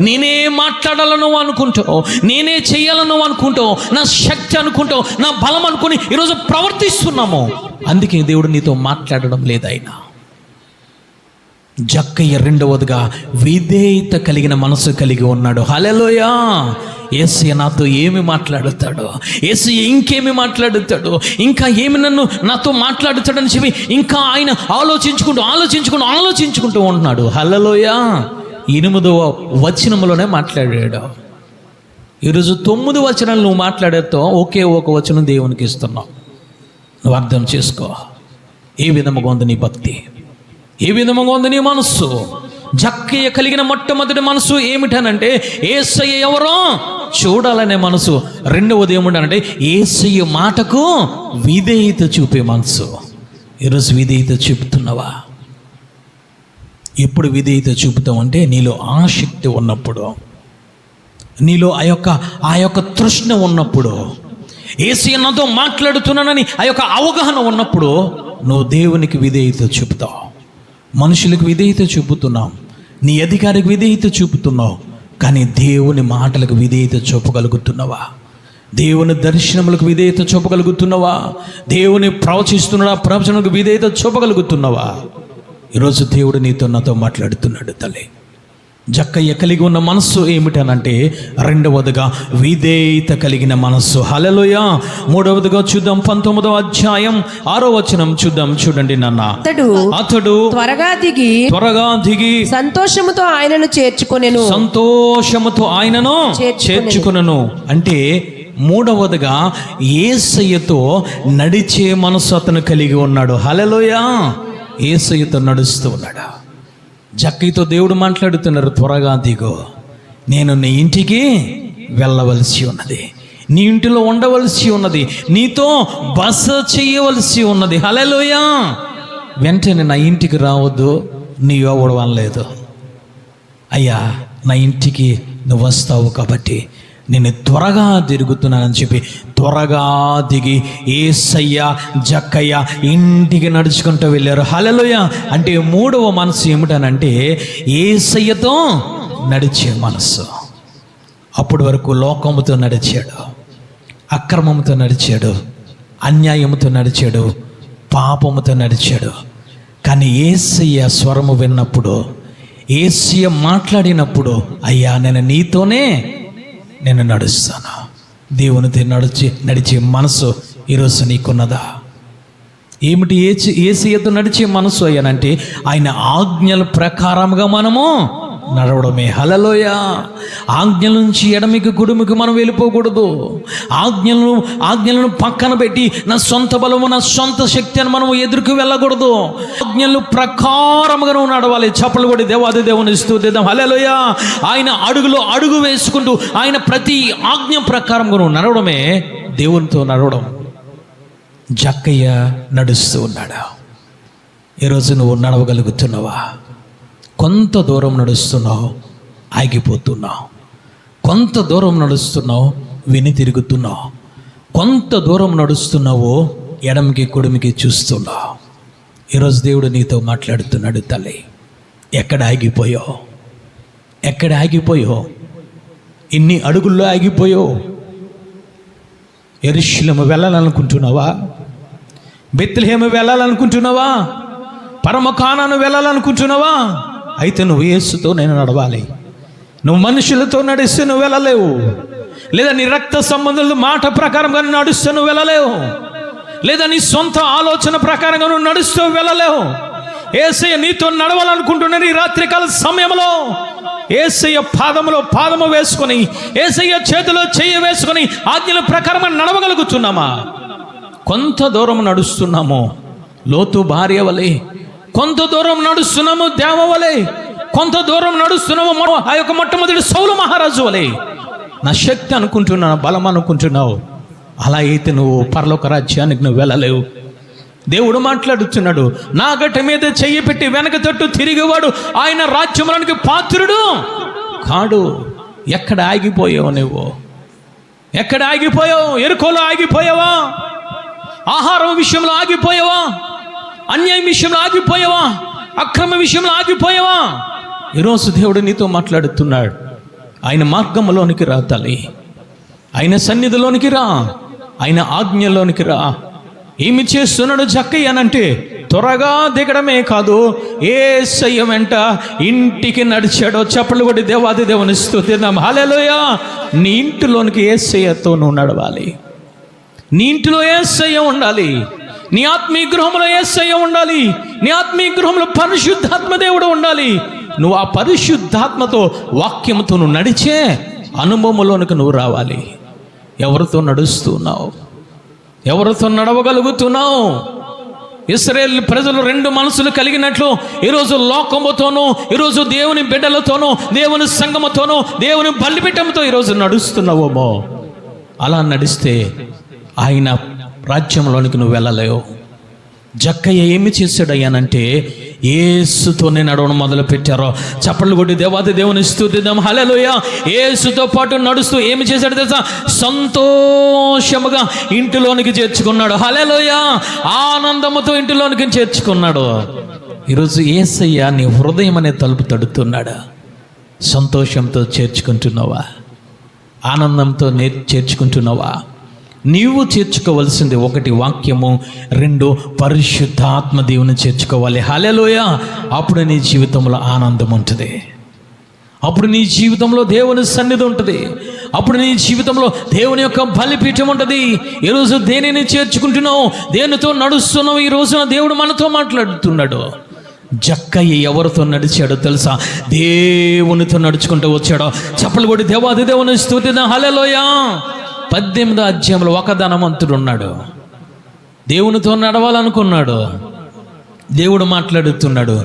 నేనే మాట్లాడాలను అనుకుంటావు, నేనే చేయాలను అనుకుంటావు, నా శక్తి అనుకుంటావు, నా బలం అనుకుని ఈరోజు ప్రవర్తిస్తున్నాము. అందుకే దేవుడు నీతో మాట్లాడడం లేదు. ఆయన జక్కయ్య రెండవదిగా విధేయత కలిగిన మనసు కలిగి ఉన్నాడు. హల్లెలూయా. యేసయ్య నాతో ఏమి మాట్లాడుతాడో, యేసయ్య ఇంకేమి మాట్లాడుతాడో, ఇంకా ఏమి నాతో మాట్లాడుతాడని చెప్పి ఇంకా ఆయన ఆలోచించుకుంటూ ఉంటున్నాడు. హల్లెలూయా. 8వ వచనములోనే మాట్లాడాడు. ఈరోజు 9 వచనాలు నువ్వు మాట్లాడేతో ఒకే ఒక వచనం దేవునికి ఇస్తున్నావు. నువ్వు అర్థం చేసుకో. ఏ విధముగా ఉంది నీ భక్తి, ఏ విధముగా ఉంది నీ మనస్సు. జక్కయ్య కలిగిన మొట్టమొదటి మనసు ఏమిటనంటే యేసయ్య ఎవరో చూడాలనే మనసు. రెండవది ఏమిటనంటే యేసయ్య మాటకు విధేయత చూపే మనసు. ఈరోజు విధేయత చూపుతున్నావా? ఎప్పుడు విధేయత చూపుతావంటే నీలో ఆసక్తి ఉన్నప్పుడు, నీలో ఆ యొక్క తృష్ణ ఉన్నప్పుడు, యేసయ్య నాతో మాట్లాడుతున్నానని ఆ యొక్క అవగాహన ఉన్నప్పుడు నువ్వు దేవునికి విధేయత చూపుతావు. మనుషులకు విధేయత చూపుతున్నావు, నీ అధికారికి విధేయత చూపుతున్నావు, కానీ దేవుని మాటలకు విధేయత చూపగలుగుతున్నావా? దేవుని దర్శనములకు విధేయత చూపగలుగుతున్నావా? దేవుని ప్రవచనకు విధేయత చూపగలుగుతున్నావా? ఈరోజు దేవుడు నాతో మాట్లాడుతున్నాడు. తల్లి, జక్కయ్య కలిగి ఉన్న మనస్సు ఏమిటనంటే రెండవదిగా విధేయత కలిగిన మనస్సు. హల్లెలూయా. 3వదిగా చూద్దాం, 19వ అధ్యాయం 6వ వచనం చూద్దాం. చూడండి నాన్న. అతడు
త్వరగా దిగి సంతోషముతో ఆయనను
చేర్చుకొనెను. అంటే 3వదిగా యేసయ్యతో నడిచే మనస్సు అతను కలిగి ఉన్నాడు. హల్లెలూయా. యేసయ్యతో నడుస్తూ ఉన్నాడు. జక్కయ్యతో దేవుడు మాట్లాడుతున్నారు, త్వరగా దిగో, నేను నీ ఇంటికి వెళ్ళవలసి ఉన్నది, నీ ఇంటిలో ఉండవలసి ఉన్నది, నీతో బస చేయవలసి ఉన్నది. హల్లెలూయా. వెంటనే నా ఇంటికి రావద్దు, నీ ఎవడు అనలేదు. అయ్యా, నా ఇంటికి నువ్వు వస్తావు కాబట్టి నేను త్వరగా తిరుగుతున్నానని చెప్పి త్వరగా దిగి యేసయ్య జక్కయ్య ఇంటికి నడుచుకుంటూ వెళ్ళారు. హల్లెలూయా. అంటే 3వ మనసు ఏమిటనంటే యేసయ్యతో నడిచే మనసు. అప్పటి వరకు లోకముతో నడిచాడు, అక్రమముతో నడిచాడు, అన్యాయముతో నడిచాడు, పాపముతో నడిచాడు. కానీ యేసయ్య స్వరము విన్నప్పుడు, యేసయ్య మాట్లాడినప్పుడు, అయ్యా నేను నీతోనే నడుస్తాను, దేవునితో నడిచే మనసు ఈరోజు నీకున్నదా? ఏమిటి యేసయ్యతో నడిచే మనసు అయ్యానంటే ఆయన ఆజ్ఞల ప్రకారంగా మనము నడవడమే. హల్లెలూయా. ఆజ్ఞల నుంచి ఎడమికి కుడిమికి మనం వెళ్ళిపోకూడదు. ఆజ్ఞలను పక్కన పెట్టి నా సొంత బలము, నా సొంత శక్తి అని మనం ఎదురుకు వెళ్ళకూడదు. ఆజ్ఞలు ప్రకారముగా నువ్వు నడవాలి. చప్పలు కొడి దేవాది దేవుని స్తుతిద్దాం. హల్లెలూయా. ఆయన అడుగులో అడుగు వేసుకుంటూ ఆయన ప్రతి ఆజ్ఞ ప్రకారంగా నువ్వు నడవడమే దేవునితో నడవడం. జక్కయ్య నడుస్తూ ఉన్నాడు. ఈరోజు నువ్వు నడవగలుగుతున్నావా? కొంత దూరం నడుస్తున్నావు, ఆగిపోతున్నావు. కొంత దూరం నడుస్తున్నావు, వెను తిరుగుతున్నావు. కొంత దూరం నడుస్తున్నావు, ఎడమికి కుడిమికి చూస్తున్నావు. ఈరోజు దేవుడు నీతో మాట్లాడుతున్నాడు. తల్లి, ఎక్కడ ఆగిపోయావు? ఇన్ని అడుగుల్లో ఆగిపోయావు? యెరూషలేము వెళ్ళాలనుకుంటున్నావా? బెత్లెహేము వెళ్ళాలనుకుంటున్నావా? పరమ కానాను వెళ్ళాలనుకుంటున్నావా? అయితే నువ్వు యేసుతో నేను నడవాలి. నువ్వు మనుషులతో నడిస్తే నువ్వు వెళ్ళలేవు. లేదా నీ రక్త సంబంధుల మాట ప్రకారంగా నువ్వు నడుస్తే నువ్వు వెళ్ళలేవు. లేదా నీ సొంత ఆలోచన ప్రకారంగా నువ్వు నడుస్తూ వెళ్ళలేవు. యేసయ్య నీతో నడవాలనుకుంటున్న ఈ రాత్రికాల సమయంలో యేసయ్య పాదము వేసుకొని, యేసయ్య చేతిలో చెయ్యి వేసుకొని ఆజ్ఞల ప్రకారం నడవగలుగుతున్నామా? కొంత దూరం నడుస్తున్నాము లోతు భార్య వలె, కొంత దూరం నడుస్తున్నాము దేవ వలె, కొంత దూరం నడుస్తున్నాము ఆ యొక్క మొట్టమొదటి సౌలు మహారాజు వలె. నా శక్తి అనుకుంటున్నావు, బలం అనుకుంటున్నావు. అలా అయితే నువ్వు పరలోక రాజ్యానికి నువ్వు వెళ్ళలేవు. దేవుడు మాట్లాడుతున్నాడు, నా గట్ట మీద చెయ్యి పెట్టి వెనక తట్టు తిరిగేవాడు ఆయన రాజ్యములకు పాత్రుడు కాడు. ఎక్కడ ఆగిపోయావు నువ్వు? ఎక్కడ ఆగిపోయావు? ఎరుకోలో ఆగిపోయావా? ఆహారం విషయంలో ఆగిపోయావా? అన్యాయం విషయంలో ఆగిపోయావా? అక్రమ విషయంలో ఆగిపోయావా? ఈరోజు దేవుడు నీతో మాట్లాడుతున్నాడు. ఆయన మార్గంలోనికి రా తల్లి, ఆయన సన్నిధిలోనికి రా, ఆయన ఆజ్ఞలోనికి రా. ఏమి చేస్తున్నాడు జక్కయ్య అనంటే త్వరగా దిగడమే కాదు, యేసయ్య వెంట ఇంటికి నడిచాడో. చప్పట్లు కొట్టి దేవాది దేవుని స్తుతిద్దాం. హల్లెలూయా. నీ ఇంటిలోనికి యేసయ్యతో నువ్వు నడవాలి. నీ ఇంటిలో యేసయ్య ఉండాలి. నీ ఆత్మీయ గృహంలో యేసయ్య ఉండాలి. నీ ఆత్మీయ గృహంలో పరిశుద్ధాత్మ దేవుడు ఉండాలి. నువ్వు ఆ పరిశుద్ధాత్మతో, వాక్యంతో నువ్వు నడిచే అనుభవంలోనికి నువ్వు రావాలి. ఎవరితో నడుస్తున్నావు? ఎవరితో నడవగలుగుతున్నావు? ఇశ్రాయేలు ప్రజలు రెండు మనసులు కలిగినట్లు ఈరోజు లోకముతోనూ, ఈరోజు దేవుని బిడ్డలతోనూ, దేవుని సంగముతోనూ, దేవుని బలిపీఠంతో ఈరోజు నడుస్తున్నావేమో. అలా నడిస్తే ఆయన రాజ్యంలోనికి నువ్వు వెళ్ళలేవు. జక్కయ్య ఏమి చేశాడయ్యానంటే యేసుతోనే నడవడం మొదలు పెట్టారో. చప్పట్లు కొట్టి దేవాది దేవుని స్తుతిద్దాం. హల్లెలూయా. యేసుతో పాటు నడుస్తూ ఏమి చేశాడు తెలుసా? సంతోషముగా ఇంటిలోనికి చేర్చుకున్నాడు. హల్లెలూయా. ఆనందముతో ఇంటిలోనికి చేర్చుకున్నాడు. ఈరోజు యేసయ్య నీ హృదయం అనే తలుపు తడుతున్నాడు. సంతోషంతో చేర్చుకుంటున్నావా? ఆనందంతో చేర్చుకుంటున్నావా? నీవు చేర్చుకోవలసింది ఒకటి వాక్యము, రెండు పరిశుద్ధాత్మ దేవుని చేర్చుకోవాలి. హల్లెలూయా. అప్పుడు నీ జీవితంలో ఆనందం ఉంటుంది. అప్పుడు నీ జీవితంలో దేవుని సన్నిధి ఉంటుంది. అప్పుడు నీ జీవితంలో దేవుని యొక్క బలిపీఠం ఉంటుంది. ఈరోజు దేనిని చేర్చుకుంటున్నావు? దేనితో నడుస్తున్నావు? ఈ రోజున దేవుడు మనతో మాట్లాడుతున్నాడు. జక్కయ్య ఎవరితో నడిచాడో తెలుసా? దేవునితో నడుచుకుంటూ వచ్చాడో. చప్పలు కొట్టి దేవాది దేవుని స్తుతిద్దాం. హల్లెలూయా. 18వ అధ్యాయంలో ఒక ధనవంతుడు ఉన్నాడు. దేవునితో నడవాలనుకున్నాడు. దేవుడు మాట్లాడుతున్నాడు,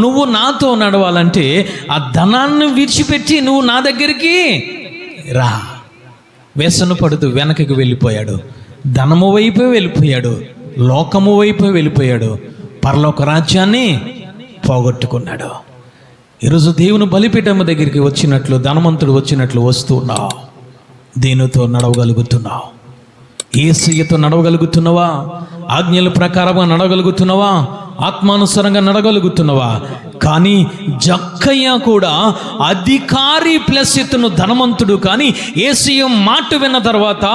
నువ్వు నాతో నడవాలంటే ఆ ధనాన్ని విడిచిపెట్టి నువ్వు నా దగ్గరికి రా. వ్యసన పడుతూ వెనకకి వెళ్ళిపోయాడు. ధనము వైపు వెళ్ళిపోయాడు, లోకము వైపు వెళ్ళిపోయాడు, పరలోక రాజ్యాన్ని పోగొట్టుకున్నాడు. ఈరోజు దేవుని బలిపీఠం దగ్గరికి వచ్చినట్లు, ధనవంతుడు వచ్చినట్లు వస్తున్నావు. దేనితో నడవగలుగుతున్నావు? యేసయ్యతో నడవగలుగుతున్నావా? ఆజ్ఞల ప్రకారంగా నడవగలుగుతున్నావా? ఆత్మానుసారంగా నడవగలుగుతున్నావా? కానీ జక్కయ్య కూడా అధికారి ప్లస్ ఇతను ధనవంతుడు. కానీ యేసయ్య మాట విన్న తర్వాత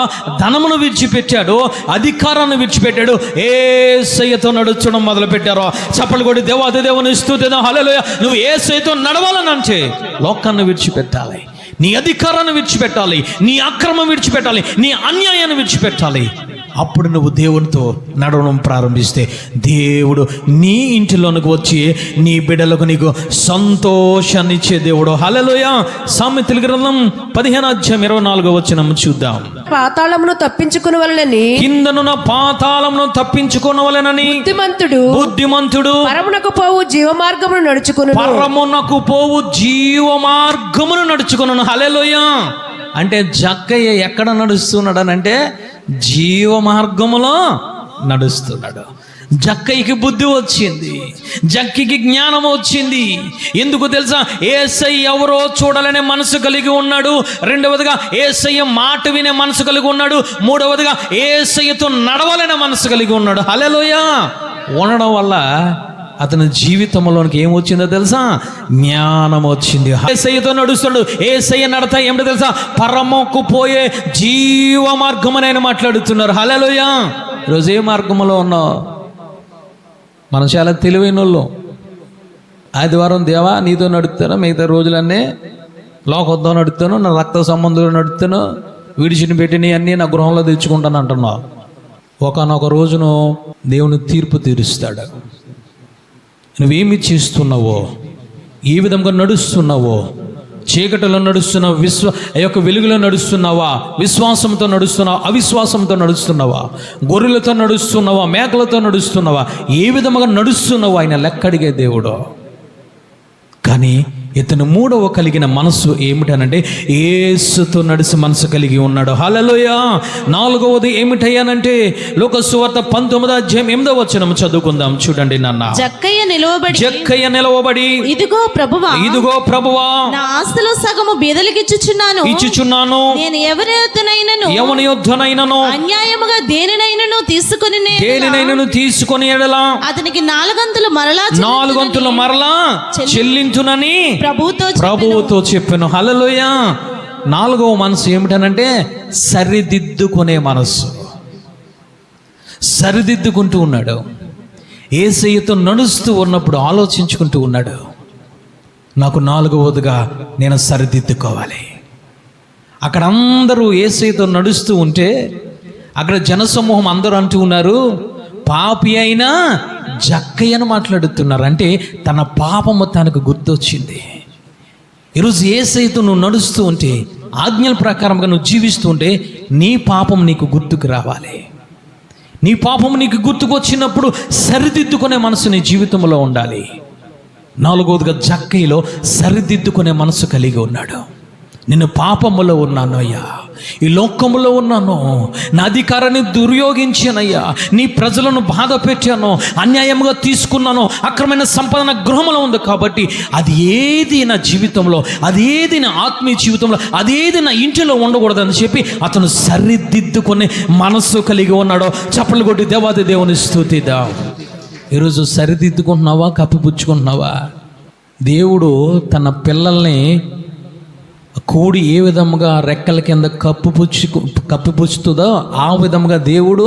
ధనమును విడిచిపెట్టాడు, అధికారాన్ని విడిచిపెట్టాడు, యేసయ్యతో నడుచడం మొదలు పెట్టారు. చప్పలు కొట్టి దేవాది దేవుని స్తుతిద్దాం. హల్లెలూయా. నువ్వు యేసయ్యతో నడవాలనంటే లోకాన్ని విడిచిపెట్టాలి, నీ అధికారాన్ని విడిచిపెట్టాలి, నీ అక్రమం విడిచిపెట్టాలి, నీ అన్యాయాన్ని విడిచిపెట్టాలి. అప్పుడు నువ్వు దేవునితో నడవడం ప్రారంభిస్తే దేవుడు నీ ఇంటిలోనికి వచ్చి నీ బిడ్డలకు నీకు సంతోషాన్ని ఇచ్చే దేవుడు. హల్లెలూయా. సామెతల గ్రంథం 15:24 చూద్దాం.
పాతాళమును తప్పించుకొనవలెనని,
కిందనున్న పాతాళమును తప్పించుకొనవలెనని బుద్ధిమంతుడు
పరమునకు పోవు జీవమార్గమును నడుచుకొనును.
పరమునకు పోవు జీవమార్గమును నడుచుకొనును. హల్లెలూయా. అంటే జక్కయ్య ఎక్కడ నడుస్తున్నాడనంటే జీవ మార్గములో నడుస్తున్నాడు. జక్కయ్యకి బుద్ధి వచ్చింది, జక్కయ్యకి జ్ఞానం వచ్చింది. ఎందుకు తెలుసా? యేసయ్య ఎవరో చూడాలనే మనసు కలిగి ఉన్నాడు. రెండవదిగా యేసయ్య మాట వినే మనసు కలిగి ఉన్నాడు. మూడవదిగా యేసయ్యతో నడవాలనే మనసు కలిగి ఉన్నాడు. హల్లెలూయా. ఉండడం వల్ల అతని జీవితంలోనికి ఏమొచ్చిందో తెలుసా? జ్ఞానం వచ్చింది. యేసయ్యతో నడుస్తాడు. యేసయ్య నడత ఏమిటో తెలుసా? పరమకు పోయే జీవ మార్గం అని ఆయన మాట్లాడుతున్నారు. హల్లెలూయా. ఈరోజు ఏ మార్గంలో ఉన్నావు? మనం చాలా తెలివైన వాళ్ళు. ఆదివారం దేవా నీతో నడుపుతాను, మిగతా రోజులన్నీ లోకంతో నడుపుతాను, నా రక్త సంబంధులు నడుపుతాను, విడిచిని పెట్టినవి అన్నీ నా గృహంలో తెచ్చుకుంటాను అంటున్నావు. ఒకనొక రోజును దేవుని తీర్పు తీరుస్తాడు. నువ్వేమి చేస్తున్నావో, ఏ విధంగా నడుస్తున్నావో, చీకటిలో నడుస్తున్నావు, యొక్క వెలుగులో నడుస్తున్నావా, విశ్వాసంతో నడుస్తున్నావా, అవిశ్వాసంతో నడుస్తున్నావా, గొర్రెలతో నడుస్తున్నావా, మేకలతో నడుస్తున్నావా, ఏ విధంగా నడుస్తున్నావో ఆయన లెక్కడిగే దేవుడు. కానీ ఇతను మూడవ కలిగిన మనసు ఏమిటనంటే యేసుతో నడిచి మనసు కలిగి ఉన్నాడు. హల్లెలూయా. నాలుగవది ఏమిటయ్యానంటే లోకాసు వార్త 19:8 చదువుకుందాం. చూడండి నాన్న. జక్కయ్య నిలవబడి ఇదిగో ప్రభువా
నా ఆస్తిలో సగము బీదలకిచ్చుచున్నాను. నేను ఎవని యొద్దనైనను అన్యాయముగా దేనినైనను తీసుకొని ఎడలా అతనికి 4 వంతులు మరలా
చెల్లించునని ప్రభువుతో చెప్పాను. హల్లెలూయా. నాలుగవ మనసు ఏమిటనంటే సరిదిద్దుకునే మనసు. సరిదిద్దుకుంటూ ఉన్నాడు. యేసయ్యతో నడుస్తూ ఉన్నప్పుడు ఆలోచించుకుంటూ ఉన్నాడు, నాకు 4వదిగా నేను సరిదిద్దుకోవాలి. అక్కడ అందరూ యేసయ్యతో నడుస్తూ ఉంటే అక్కడ జనసమూహం అందరూ అంటూ ఉన్నారు, పాపి అయినా జక్కయ్యను మాట్లాడుతున్నారు. అంటే తన పాపము తనకు గుర్తొచ్చింది. ఈరోజు యేసయ్యతో నువ్వు నడుస్తూ ఉంటే, ఆజ్ఞల ప్రకారంగా నువ్వు జీవిస్తూ ఉంటే నీ పాపం నీకు గుర్తుకు రావాలి. నీ పాపం నీకు గుర్తుకు వచ్చినప్పుడు సరిదిద్దుకునే మనసు నీ జీవితంలో ఉండాలి. 4వదిగా జక్కయ్యలో సరిదిద్దుకునే మనసు కలిగి ఉన్నాడు. నేను పాపములో ఉన్నాను అయ్యా, ఈ లోకములో ఉన్నాను, నా అధికారాన్ని దుర్యోగించానయ్యా, నీ ప్రజలను బాధ పెట్టాను, అన్యాయంగా తీసుకున్నాను, అక్రమైన సంపాదన గృహంలో ఉంది కాబట్టి అది ఏది నా జీవితంలో, అది ఏది నా ఆత్మీయ జీవితంలో, అదేది నా ఇంటిలో ఉండకూడదని చెప్పి అతను సరిదిద్దుకునే మనస్సు కలిగి ఉన్నాడు. చప్పలు కొట్టి దేవాది దేవుని స్తుతిద్దాం. ఈరోజు సరిదిద్దుకుంటున్నావా, కప్పిపుచ్చుకుంటున్నావా? దేవుడు తన పిల్లల్ని కోడి ఏ విధముగా రెక్కల కింద కప్పిపుచ్చుతుందో ఆ విధముగా దేవుడు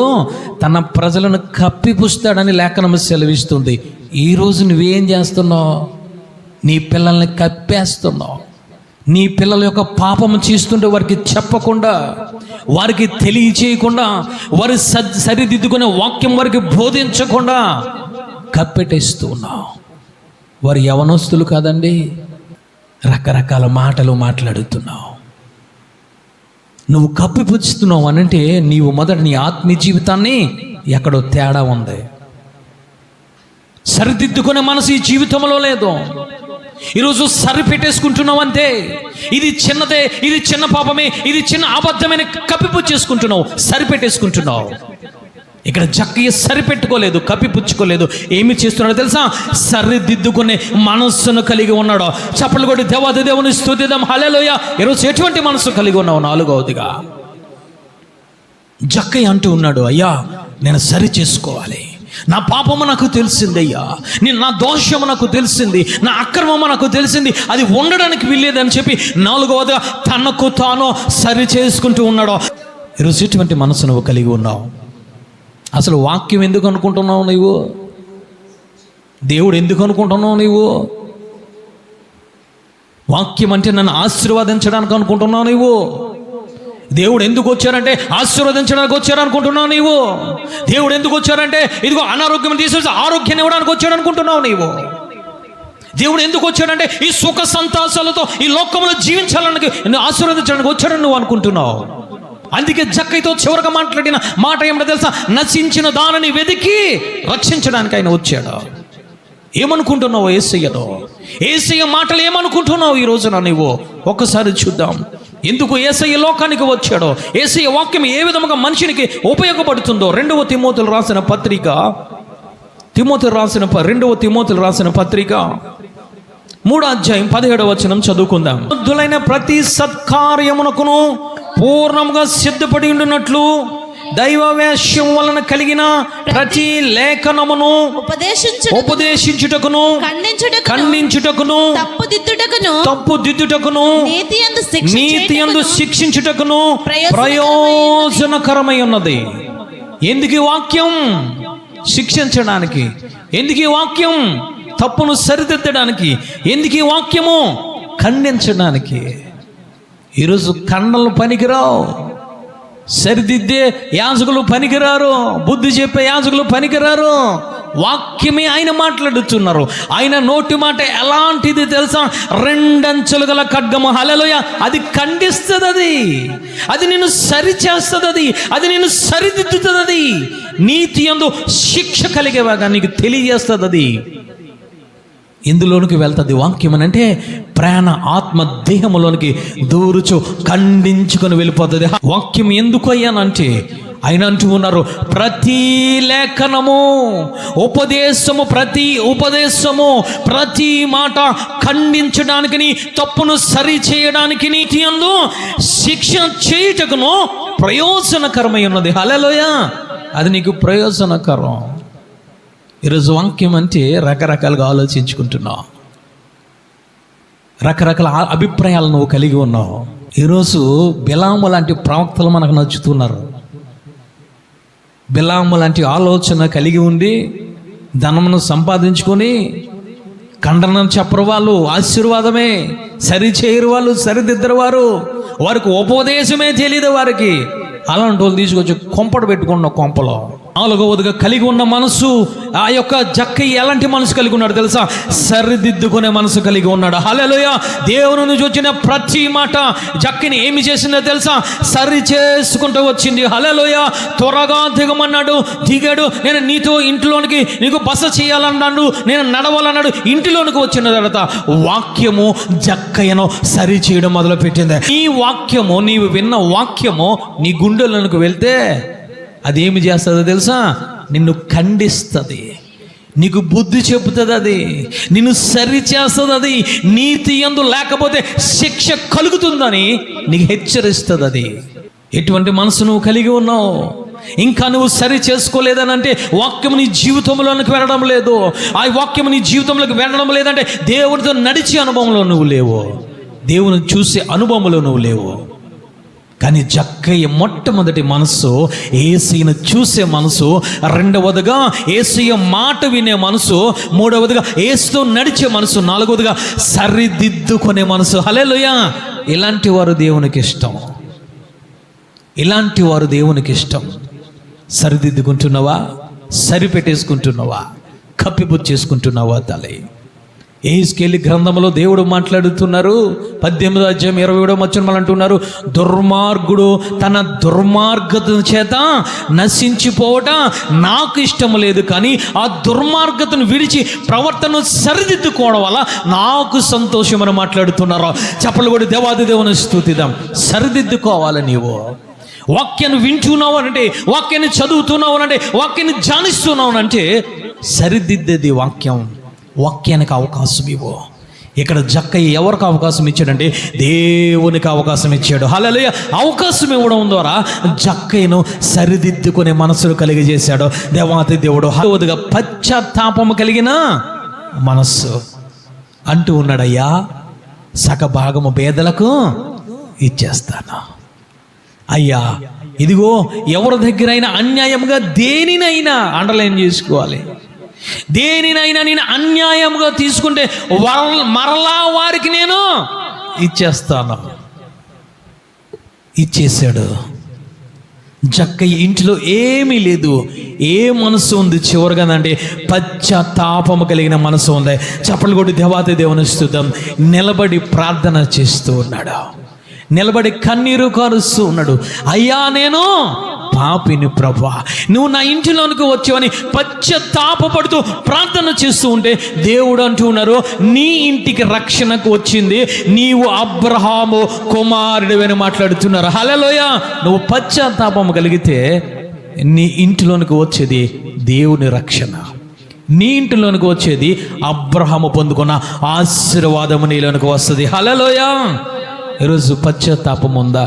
తన ప్రజలను కప్పిపుస్తాడని లేఖనం సెలవిస్తుంది. ఈరోజు నువ్వేం చేస్తున్నావు? నీ పిల్లల్ని కప్పేస్తున్నావు. నీ పిల్లల యొక్క పాపము చేస్తుంటే వారికి చెప్పకుండా, వారికి తెలియచేయకుండా, వారి సరిదిద్దుకునే వాక్యం వారికి బోధించకుండా కప్పెట్టేస్తూ ఉన్నావు. వారు యవనస్తులు కాదండి, రకరకాల మాటలు మాట్లాడుతున్నావు. నువ్వు కప్పిపుచ్చుతున్నావు అనంటే నీవు మొదట నీ ఆత్మీయ జీవితాన్ని ఎక్కడో తేడా ఉంది. సరిదిద్దుకునే మనసు ఈ జీవితంలో లేదు. ఈరోజు సరిపెట్టేసుకుంటున్నావు అంతే. ఇది చిన్నదే, ఇది చిన్న పాపమే, ఇది చిన్న అబద్ధమైన కప్పిపుచ్చేసుకుంటున్నావు, సరిపెట్టేసుకుంటున్నావు. ఇక్కడ జక్కయ్య సరిపెట్టుకోలేదు, కప్పిపుచ్చుకోలేదు. ఏమి చేస్తున్నాడో తెలుసా? సరిదిద్దుకునే మనస్సును కలిగి ఉన్నాడు. చప్పలు కొట్టి దేవాది దేవుని స్తుతిద్దాం. హల్లెలూయా. ఈరోజు ఎటువంటి మనస్సు కలిగి ఉన్నావు? 4వదిగా జక్కయ్య అంటూ ఉన్నాడు, అయ్యా నేను సరి చేసుకోవాలి, నా పాపము నాకు తెలిసిందయ్యా, నా దోషము నాకు తెలిసింది, నా అక్రమము నాకు తెలిసింది, అది ఉండడానికి వీల్లేదని చెప్పి 4వదిగా తనకు తాను సరి చేసుకుంటూ ఉన్నాడు. ఈరోజు ఎటువంటి మనసు నువ్వు కలిగి ఉన్నావు? అసలు వాక్యం ఎందుకు అనుకుంటున్నావు నువ్వు? దేవుడు ఎందుకు అనుకుంటున్నావు నువ్వు? వాక్యం అంటే నన్ను ఆశీర్వదించడానికి అనుకుంటున్నావు నువ్వు? దేవుడు ఎందుకు వచ్చారంటే ఆశీర్వదించడానికి వచ్చారు అనుకుంటున్నావు నీవు? దేవుడు ఎందుకు వచ్చారంటే ఇదిగో అనారోగ్యం తీసుకొచ్చి ఆరోగ్యాన్ని ఇవ్వడానికి వచ్చాడు అనుకుంటున్నావు నీవు? దేవుడు ఎందుకు వచ్చాడంటే ఈ సుఖ సంతాసాలతో ఈ లోకంలో జీవించాలని ఆశీర్వదించడానికి వచ్చాడని నువ్వు అనుకుంటున్నావు. అందుకే జక్కయ్యతో చివరిగా మాట్లాడిన మాట ఏమిటో తెలుసా? నశించిన దానిని వెతికి రక్షించడానికి ఆయన వచ్చాడు. ఏమనుకుంటున్నావు యేసయ్యతో? యేసయ్య మాటలు ఏమనుకుంటున్నావు ఈ రోజున నీవు? ఒక్కసారి చూద్దాం. ఎందుకు యేసయ్య లోకానికి వచ్చాడో, యేసయ్య వాక్యం ఏ విధముగా మనిషినికి ఉపయోగపడుతుందో 2వ తిమోతిలో రాసిన పత్రిక 2వ తిమోతిలో రాసిన పత్రిక 3:17 చదువుకుందాం. బుద్ధులైన ప్రతి సత్కార్యమునకును పూర్ణంగా సిద్ధపడి ఉండునట్లు దైవవేశ్యం వలన కలిగిన ప్రతి లేఖనమును ఉపదేశించుటకును, ఖండించుటకును, తప్పుదిద్దుటకును, నీతియందు శిక్షించుటకును ప్రయోజనకరమై ఉన్నది. ఎందుకు ఈ వాక్యం? శిక్షించడానికి. ఎందుకు ఈ వాక్యం? తప్పును సరిదిద్దడానికి. ఎందుకు ఈ వాక్యము? ఖండించడానికి. ఈరోజు ఖండనలు పనికిరావు, సరిదిద్దే యాజకులు పనికిరారు, బుద్ధి చెప్పే యాజకులు పనికిరారు. వాక్యమే ఆయన మాట్లాడుతున్నారు. ఆయన నోటి మాట ఎలాంటిది తెలుసా? 2 అంచులు గల ఖడ్గము. హల్లెలూయా. అది ఖండిస్తుంది, అది నిన్ను సరిచేస్తుంది, అది నిన్ను ఎందులోనికి వెళ్తుంది వాక్యం అని అంటే ప్రాణ ఆత్మ దేహములోనికి దూరుచు ఖండించుకొని వెళ్ళిపోతుంది. వాక్యం ఎందుకు అయ్యానంటే ఆయన అంటూ ఉన్నారు, ప్రతి లేఖనము ప్రతి ఉపదేశము ప్రతి మాట ఖండించడానికి, తప్పును సరి చేయడానికి, నీతి యందు శిక్ష చేయుటకును ప్రయోజనకరమై ఉన్నది. హల్లెలూయా, అది నీకు ప్రయోజనకరం. ఈరోజు వాక్యం అంటే రకరకాలుగా ఆలోచించుకుంటున్నావు, రకరకాల అభిప్రాయాలు నువ్వు కలిగి ఉన్నావు. ఈరోజు బిలాము లాంటి ప్రవక్తలు మనకు నచ్చుతున్నారు. బిలాము లాంటి ఆలోచన కలిగి ఉండి ధనమును సంపాదించుకొని ఖండనం చెప్పరు వాళ్ళు, ఆశీర్వాదమే, సరి చేయరు వాళ్ళు, సరిదిద్దరు వారికి ఉపదేశమే తెలియదు వారికి. అలాంటి వాళ్ళు తీసుకొచ్చి కొంపడు పెట్టుకున్న కొంపలో. నాలుగవదిగా కలిగి ఉన్న మనసు, ఆ యొక్క జక్కయ్య ఎలాంటి మనసు కలిగి ఉన్నాడు తెలుసా? సరిదిద్దుకునే మనసు కలిగి ఉన్నాడు. హల్లెలూయా, దేవుని నుంచి వచ్చిన ప్రతి మాట జక్కని ఏమి చేసిందో తెలుసా? సరి చేసుకుంటూ వచ్చింది. హల్లెలూయా, త్వరగా దిగమన్నాడు, దిగాడు. నేను నీతో ఇంటిలోనికి నీకు బస చేయాలన్నాడు, నేను నడవాలన్నాడు. ఇంటిలోనికి వచ్చిన తర్వాత వాక్యము జక్కయ్యను సరి చేయడం మొదలుపెట్టింది. ఈ వాక్యము, నీవు విన్న వాక్యము నీ గుండెలోనికి వెళ్తే అదేమి చేస్తుందో తెలుసా? నిన్ను ఖండిస్తుంది, నీకు బుద్ధి చెబుతుంది, అది నిన్ను సరి చేస్తుంది, అది నీతి యందు లేకపోతే శిక్ష కలుగుతుందని నీకు హెచ్చరిస్తుంది. అది ఎటువంటి మనసు నువ్వు కలిగి ఉన్నావు? ఇంకా నువ్వు సరి చేసుకోలేదని అంటే వాక్యం నీ జీవితంలోనికి వెళ్ళడం లేదు. ఆ వాక్యం నీ జీవితంలోకి వెళ్ళడం లేదంటే దేవుడితో నడిచే అనుభవంలో నువ్వు లేవు, దేవుని చూసే అనుభవంలో నువ్వు లేవు. కానీ జక్కయ్య మొట్టమొదటి మనసు యేసయ్యను చూసే మనసు, రెండవదిగా యేసయ్య మాట వినే మనసు, మూడవదిగా యేసుతో నడిచే మనసు, నాలుగవదిగా సరిదిద్దుకునే మనసు. హల్లెలూయా, ఇలాంటి వారు దేవునికి ఇష్టం, ఇలాంటి వారు దేవునికి ఇష్టం. సరిదిద్దుకుంటున్నావా? సరిపెట్టేసుకుంటున్నావా? కప్పిపుచ్చేసుకుంటున్నావా? తల్లి, యెహెజ్కేలు గ్రంథంలో దేవుడు మాట్లాడుతున్నారు. 18వ అధ్యాయం 27వ వచనం అంటున్నారు, దుర్మార్గుడు తన దుర్మార్గత చేత నశించిపోవటం నాకు ఇష్టం లేదు, కానీ ఆ దుర్మార్గతను విడిచి ప్రవర్తన సరిదిద్దుకోవడం వల్ల నాకు సంతోషం అని మాట్లాడుతున్నారు. చెప్పలు కూడా దేవాది దేవుని స్తుతిద్దాం. సరిదిద్దుకోవాలి. నీవు వాక్యాన్ని వింటున్నావు అంటే, వాక్యాన్ని చదువుతున్నావు అంటే, వాక్యాన్ని ధ్యానిస్తున్నావు అంటే సరిదిద్దేది వాక్యం. వాక్యానికి అవకాశం ఇవ్వు. ఇక్కడ జక్కయ్య ఎవరికి అవకాశం ఇచ్చాడంటే దేవునికి అవకాశం ఇచ్చాడు. హల్లెలూయా, అవకాశం ఇవ్వడం ద్వారా జక్కయ్యను సరిదిద్దుకునే మనసును కలిగజేశాడు దేవాతి దేవుడు. హల్లెలూయా, పశ్చాత్తాపము కలిగిన మనస్సు అంటూ ఉన్నాడయ్యా, సగభాగము పేదలకు ఇచ్చేస్తాను. అయ్యా, ఇదిగో ఎవరి దగ్గరైనా అన్యాయంగా దేనినైనా అండర్లైన్ చేసుకోవాలి, దేనినైనా నేను అన్యాయంగా తీసుకుంటే మరలా వారికి నేను ఇచ్చేస్తాను. ఇచ్చేసాడు. జక్కయ్య ఇంటిలో ఏమీ లేదు. ఏ మనసు ఉంది చివరిగా అంటే పశ్చాత్తాపము కలిగిన మనసు ఉంది. చప్పలు కొట్టి దేవాతి దేవుని స్తుతిద్దాం. నిలబడి ప్రార్థన చేస్తూ ఉన్నాడు, నిలబడి కన్నీరు కారుస్తూ ఉన్నాడు. అయ్యా, నేను పాపిని ప్రభువా, నువ్వు నా ఇంటిలోనికి వచ్చావని పశ్చాత్తాపపడుతూ ప్రార్థన చేస్తూ ఉంటే దేవుడు అంటూ ఉన్నారు, నీ ఇంటికి రక్షణకు వచ్చింది నీవు అబ్రహాము కుమారుడు అని మాట్లాడుతున్నారు. హల్లెలూయా, నువ్వు పశ్చాత్తాపము కలిగితే నీ ఇంటిలోనికి వచ్చేది దేవుని రక్షణ, నీ ఇంటిలోనికి వచ్చేది అబ్రహాము పొందుకున్న ఆశీర్వాదము నీలోనికి వస్తుంది. హల్లెలూయా. ఈరోజు పశ్చాత్తాపం ఉందా?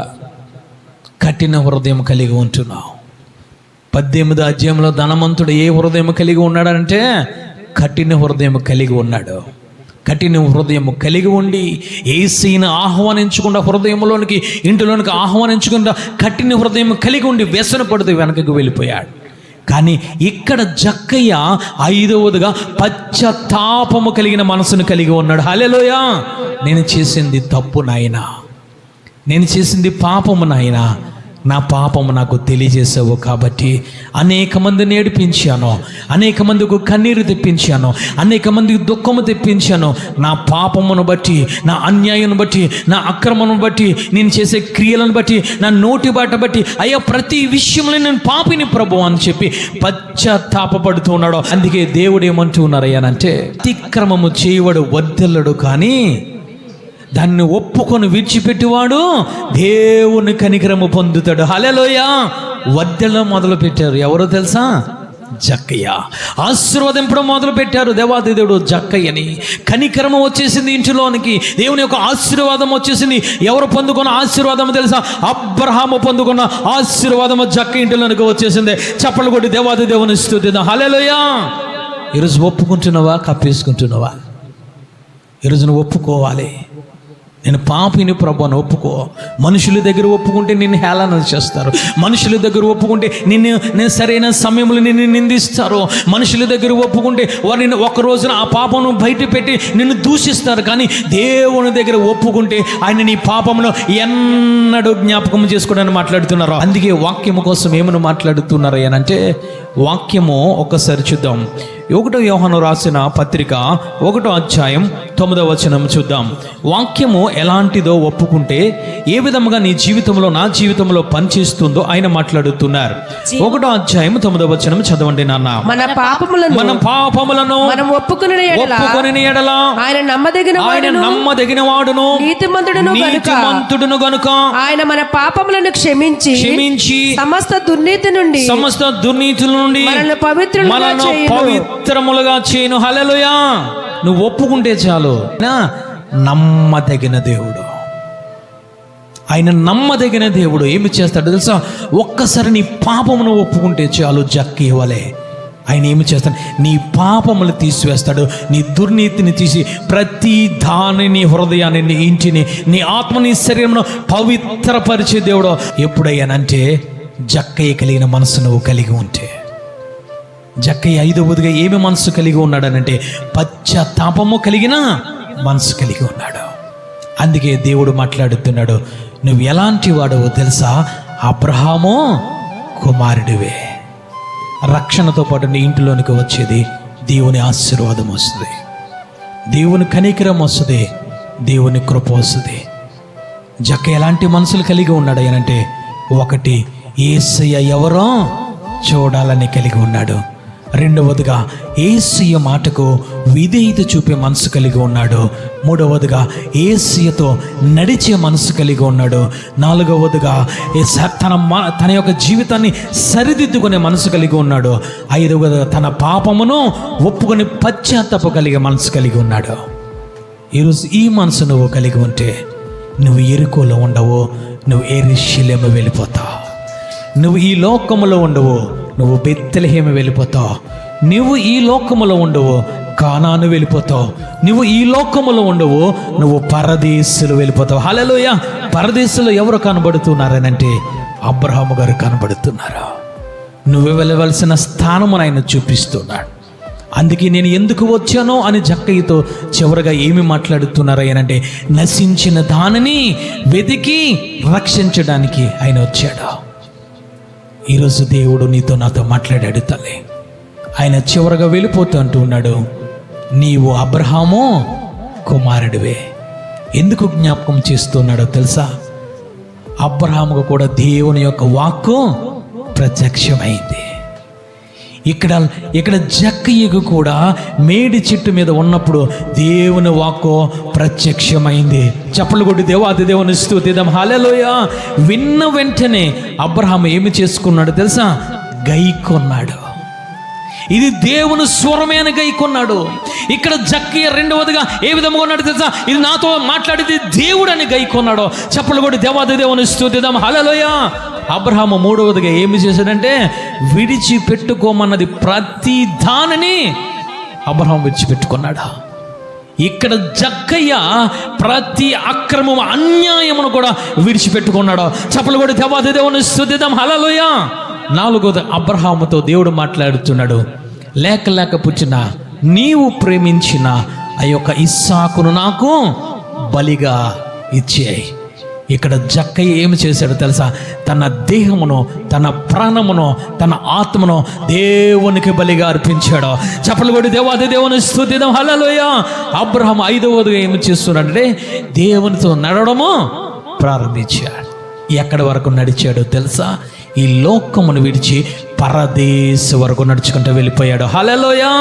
కఠిన హృదయం కలిగి ఉంటున్నావు. 18వ అధ్యాయంలో ధనవంతుడు ఏ హృదయం కలిగి ఉన్నాడంటే కఠిన హృదయం కలిగి ఉన్నాడు. కఠిన హృదయం కలిగి ఉండి యేసయ్యను ఆహ్వానించకుండా, హృదయంలోనికి ఇంటిలోనికి ఆహ్వానించకుండా కఠిన హృదయం కలిగి ఉండి వ్యసన పడుతూ వెనకకు వెళ్ళిపోయాడు. కానీ ఇక్కడ జక్కయ్య 5వదిగా పశ్చాత్తాపము కలిగిన మనసును కలిగి ఉన్నాడు. హల్లెలూయా, నేను చేసింది తప్పు నాయనా, నేను చేసింది పాపము నాయనా, నా పాపము నాకు తెలియజేసావు కాబట్టి అనేక మందిని ఏడిపించాను, అనేక మందికి కన్నీరు తెప్పించాను, అనేక మందికి దుఃఖము తెప్పించాను. నా పాపమును బట్టి, నా అన్యాయం బట్టి, నా అక్రమను బట్టి, నేను చేసే క్రియలను బట్టి, నా నోటి బాట బట్టి, అయ్యా ప్రతి విషయంలో నేను పాపిని ప్రభు అని చెప్పి పశ్చాత్తాపడుతున్నాడు. అందుకే దేవుడు ఏమంటూ ఉన్నారయ్యానంటే, అతిక్రమము చేయవాడు వర్ధిల్లడు, కానీ దాన్ని ఒప్పుకొని విడిచిపెట్టివాడు దేవుని కనికరము పొందుతాడు. హల్లెలూయా. వర్ధిల్లడం మొదలు పెట్టారు ఎవరో తెలుసా? జక్కయ్య. ఆశీర్వదింపడం మొదలు పెట్టారు దేవాది దేవుడు జక్కయ్యని. కనికరము వచ్చేసింది ఇంటిలోనికి, దేవుని యొక్క ఆశీర్వాదం వచ్చేసింది. ఎవరు పొందుకున్న ఆశీర్వాదం తెలుసా? అబ్రహాము పొందుకున్న ఆశీర్వాదము జక్క ఇంటిలోనికి వచ్చేసింది. చప్పలు కొట్టి దేవాది దేవుని స్తుతిద్దాం. హల్లెలూయా. ఈరోజు ఒప్పుకుంటున్నావా? కప్పేసుకుంటున్నావా? ఈరోజు నువ్వు ఒప్పుకోవాలి, నేను పాపిని ప్రభు అని ఒప్పుకో. మనుషుల దగ్గర ఒప్పుకుంటే నిన్ను హేళన చేస్తారు, మనుషుల దగ్గర ఒప్పుకుంటే నేను సరైన సమయంలో నిన్ను నిందిస్తారు, మనుషుల దగ్గర ఒప్పుకుంటే వారిని ఒక రోజున ఆ పాపను బయట పెట్టి నిన్ను దూషిస్తారు. కానీ దేవుని దగ్గర ఒప్పుకుంటే ఆయన నీ పాపమును ఎన్నడూ జ్ఞాపకం చేసుకోవడానికి మాట్లాడుతున్నారు. అందుకే వాక్యము కోసం ఏమని మాట్లాడుతున్నారు అంటే, వాక్యము ఒక్కసారి చూద్దాం. 1 యోహాను రాసిన పత్రిక 1వ అధ్యాయం 9వ వచనం చూద్దాం. వాక్యము ఎలాంటిదో ఒప్పుకుంటే ఏ విధముగా నీ జీవితంలో, నా జీవితంలో పనిచేస్తుందో ఆయన మాట్లాడుతున్నారు. 1వ అధ్యాయం 9వ వచనం చదవండి నాన్న.
మన పాపములను మనం ఒప్పుకొనిన ఎడల ఆయన నమ్మదగిన వాడును నీతిమంతుడును గనుక ఆయన మన పాపములను క్షమించి సమస్త దుర్నీతి నుండి మనల్ని పవిత్రములుగా చేయను. హల్లెలూయా. నువ్వు ఒప్పుకుంటే చాలు. నమ్మదగిన దేవుడు, ఆయన నమ్మదగిన దేవుడు. ఏమి చేస్తాడు తెలుసా? ఒక్కసారి నీ పాపమును ఒప్పుకుంటే చాలు, జక్కీ వలె ఆయన ఏమి చేస్తాడు? నీ పాపములు తీసివేస్తాడు, నీ దుర్నీతిని తీసి ప్రతి దాని, నీ హృదయాన్ని, నీ ఇంటిని, నీ ఆత్మని, శరీరమును పవిత్రపరిచే దేవుడు. ఎప్పుడయ్యానంటే జక్కయ్య కలిగిన మనసు నువ్వు కలిగి ఉంటే. జక్కయ్య 5వదిగా ఏమి మనసు కలిగి ఉన్నాడనంటే పశ్చాత్తాపము కలిగిన మనసు కలిగి ఉన్నాడు. అందుకే దేవుడు మాట్లాడుతున్నాడు, నువ్వు ఎలాంటి వాడవో తెలుసా? అబ్రహాము కుమారుడివే. రక్షణతో పాటు నీ ఇంటిలోనికి వచ్చేది దేవుని ఆశీర్వాదం వస్తుంది, దేవుని కనికరం వస్తుంది, దేవుని కృప వస్తుంది. జక్క ఎలాంటి మనసులు కలిగి ఉన్నాడు అంటే, ఒకటి, యేసయ్య ఎవరో చూడాలని కలిగి ఉన్నాడు. రెండవదిగా యేసయ్య మాటకు విధేయత చూపే మనసు కలిగి ఉన్నాడు. మూడవదిగా యేసయ్యతో నడిచే మనసు కలిగి ఉన్నాడు. నాలుగవదిగా తన యొక్క జీవితాన్ని సరిదిద్దుకునే మనసు కలిగి ఉన్నాడు. ఐదవదిగా తన పాపమును ఒప్పుకొని పశ్చాత్తాప కలిగే మనసు కలిగి ఉన్నాడు. ఈరోజు ఈ మనసు నువ్వు కలిగి ఉంటే నువ్వు యెరికోలో ఉండవు, నువ్వు యెరూషలేము వెళ్ళిపోతావు. నువ్వు ఈ లోకములో ఉండవు, నువ్వు బెత్లెహేము వెళ్ళిపోతావు. నువ్వు ఈ లోకములో ఉండవు, కానాను వెళ్ళిపోతావు. నువ్వు ఈ లోకములో ఉండవు, నువ్వు పరదేశులు వెళ్ళిపోతావు. హల్లెలూయా. పరదేశంలో ఎవరు కనబడుతున్నారనంటే అబ్రహాము గారు కనబడుతున్నారు. నువ్వు వెళ్ళవలసిన స్థానమును ఆయన చూపిస్తున్నాడు. అందుకే నేను ఎందుకు వచ్చానో అని జక్కయ్యతో చివరిగా ఏమి మాట్లాడుతున్నారనంటే, నశించిన దానిని వెతికి రక్షించడానికి ఆయన వచ్చాడు. ఈరోజు దేవుడు నీతో నాతో మాట్లాడాడు తల్లి. ఆయన చివరగా వెళ్ళిపోతూ అంటూ ఉన్నాడు, నీవు అబ్రహాము కుమారుడివే. ఎందుకు జ్ఞాపకం చేస్తున్నాడో తెలుసా? అబ్రహాముకు కూడా దేవుని యొక్క వాక్కు ప్రత్యక్షమైంది. ఇక్కడ జక్కయ్యకు కూడా మేడి చెట్టు మీద ఉన్నప్పుడు దేవుని వాక్కు ప్రత్యక్షమైంది. చప్పలు కొట్టి దేవాది దేవుని స్తుతిద్దాం. హల్లెలూయా. విన్న వెంటనే అబ్రహాము ఏమి చేసుకున్నాడు తెలుసా? గైకొన్నాడు. ఇది దేవుని స్వరమే అని గైకొన్నాడు. ఇక్కడ జక్కయ్య రెండవదిగా ఏ విధంగా ఉన్నాడు తెలుసా? ఇది నాతో మాట్లాడేది దేవుడు అని గైకొన్నాడు. చప్పలు కొట్టి దేవాది దేవుని స్తుతిద్దాం. హల్లెలూయా. అబ్రహాము మూడవదిగా ఏమి చేశాడంటే, విడిచిపెట్టుకోమన్నది ప్రతి దానిని అబ్రహాము విడిచిపెట్టుకున్నాడు. ఇక్కడ జక్కయ్య ప్రతి అక్రమము, అన్యాయమును కూడా విడిచిపెట్టుకున్నాడు. చప్పలు కొట్టి దేవాది దేవుని స్తుతిద్దాం. హల్లెలూయా. నాలుగోది, అబ్రహాముతో దేవుడు మాట్లాడుతున్నాడు, లేక పుచ్చిన నీవు ప్రేమించిన ఆ యొక్క ఇస్సాకును నాకు బలిగా ఇచ్చేయి. ఇక్కడ జక్కయ్య ఏమి చేశాడో తెలుసా? తన దేహమును, తన ప్రాణమును, తన ఆత్మను దేవునికి బలిగా అర్పించాడు. చప్పలు కొట్టి దేవాది దేవుని స్తుతిద్దాం. హల్లెలూయా. అబ్రహాం 5వదిగా ఏమి చేస్తున్నాడంటే దేవునితో నడవడము ప్రారంభించాడు. ఎక్కడి వరకు నడిచాడో తెలుసా? ఈ లోకమును విడిచి పరదేశ వరకు నడుచుకుంటూ వెళ్ళిపోయాడు. హల్లెలూయా.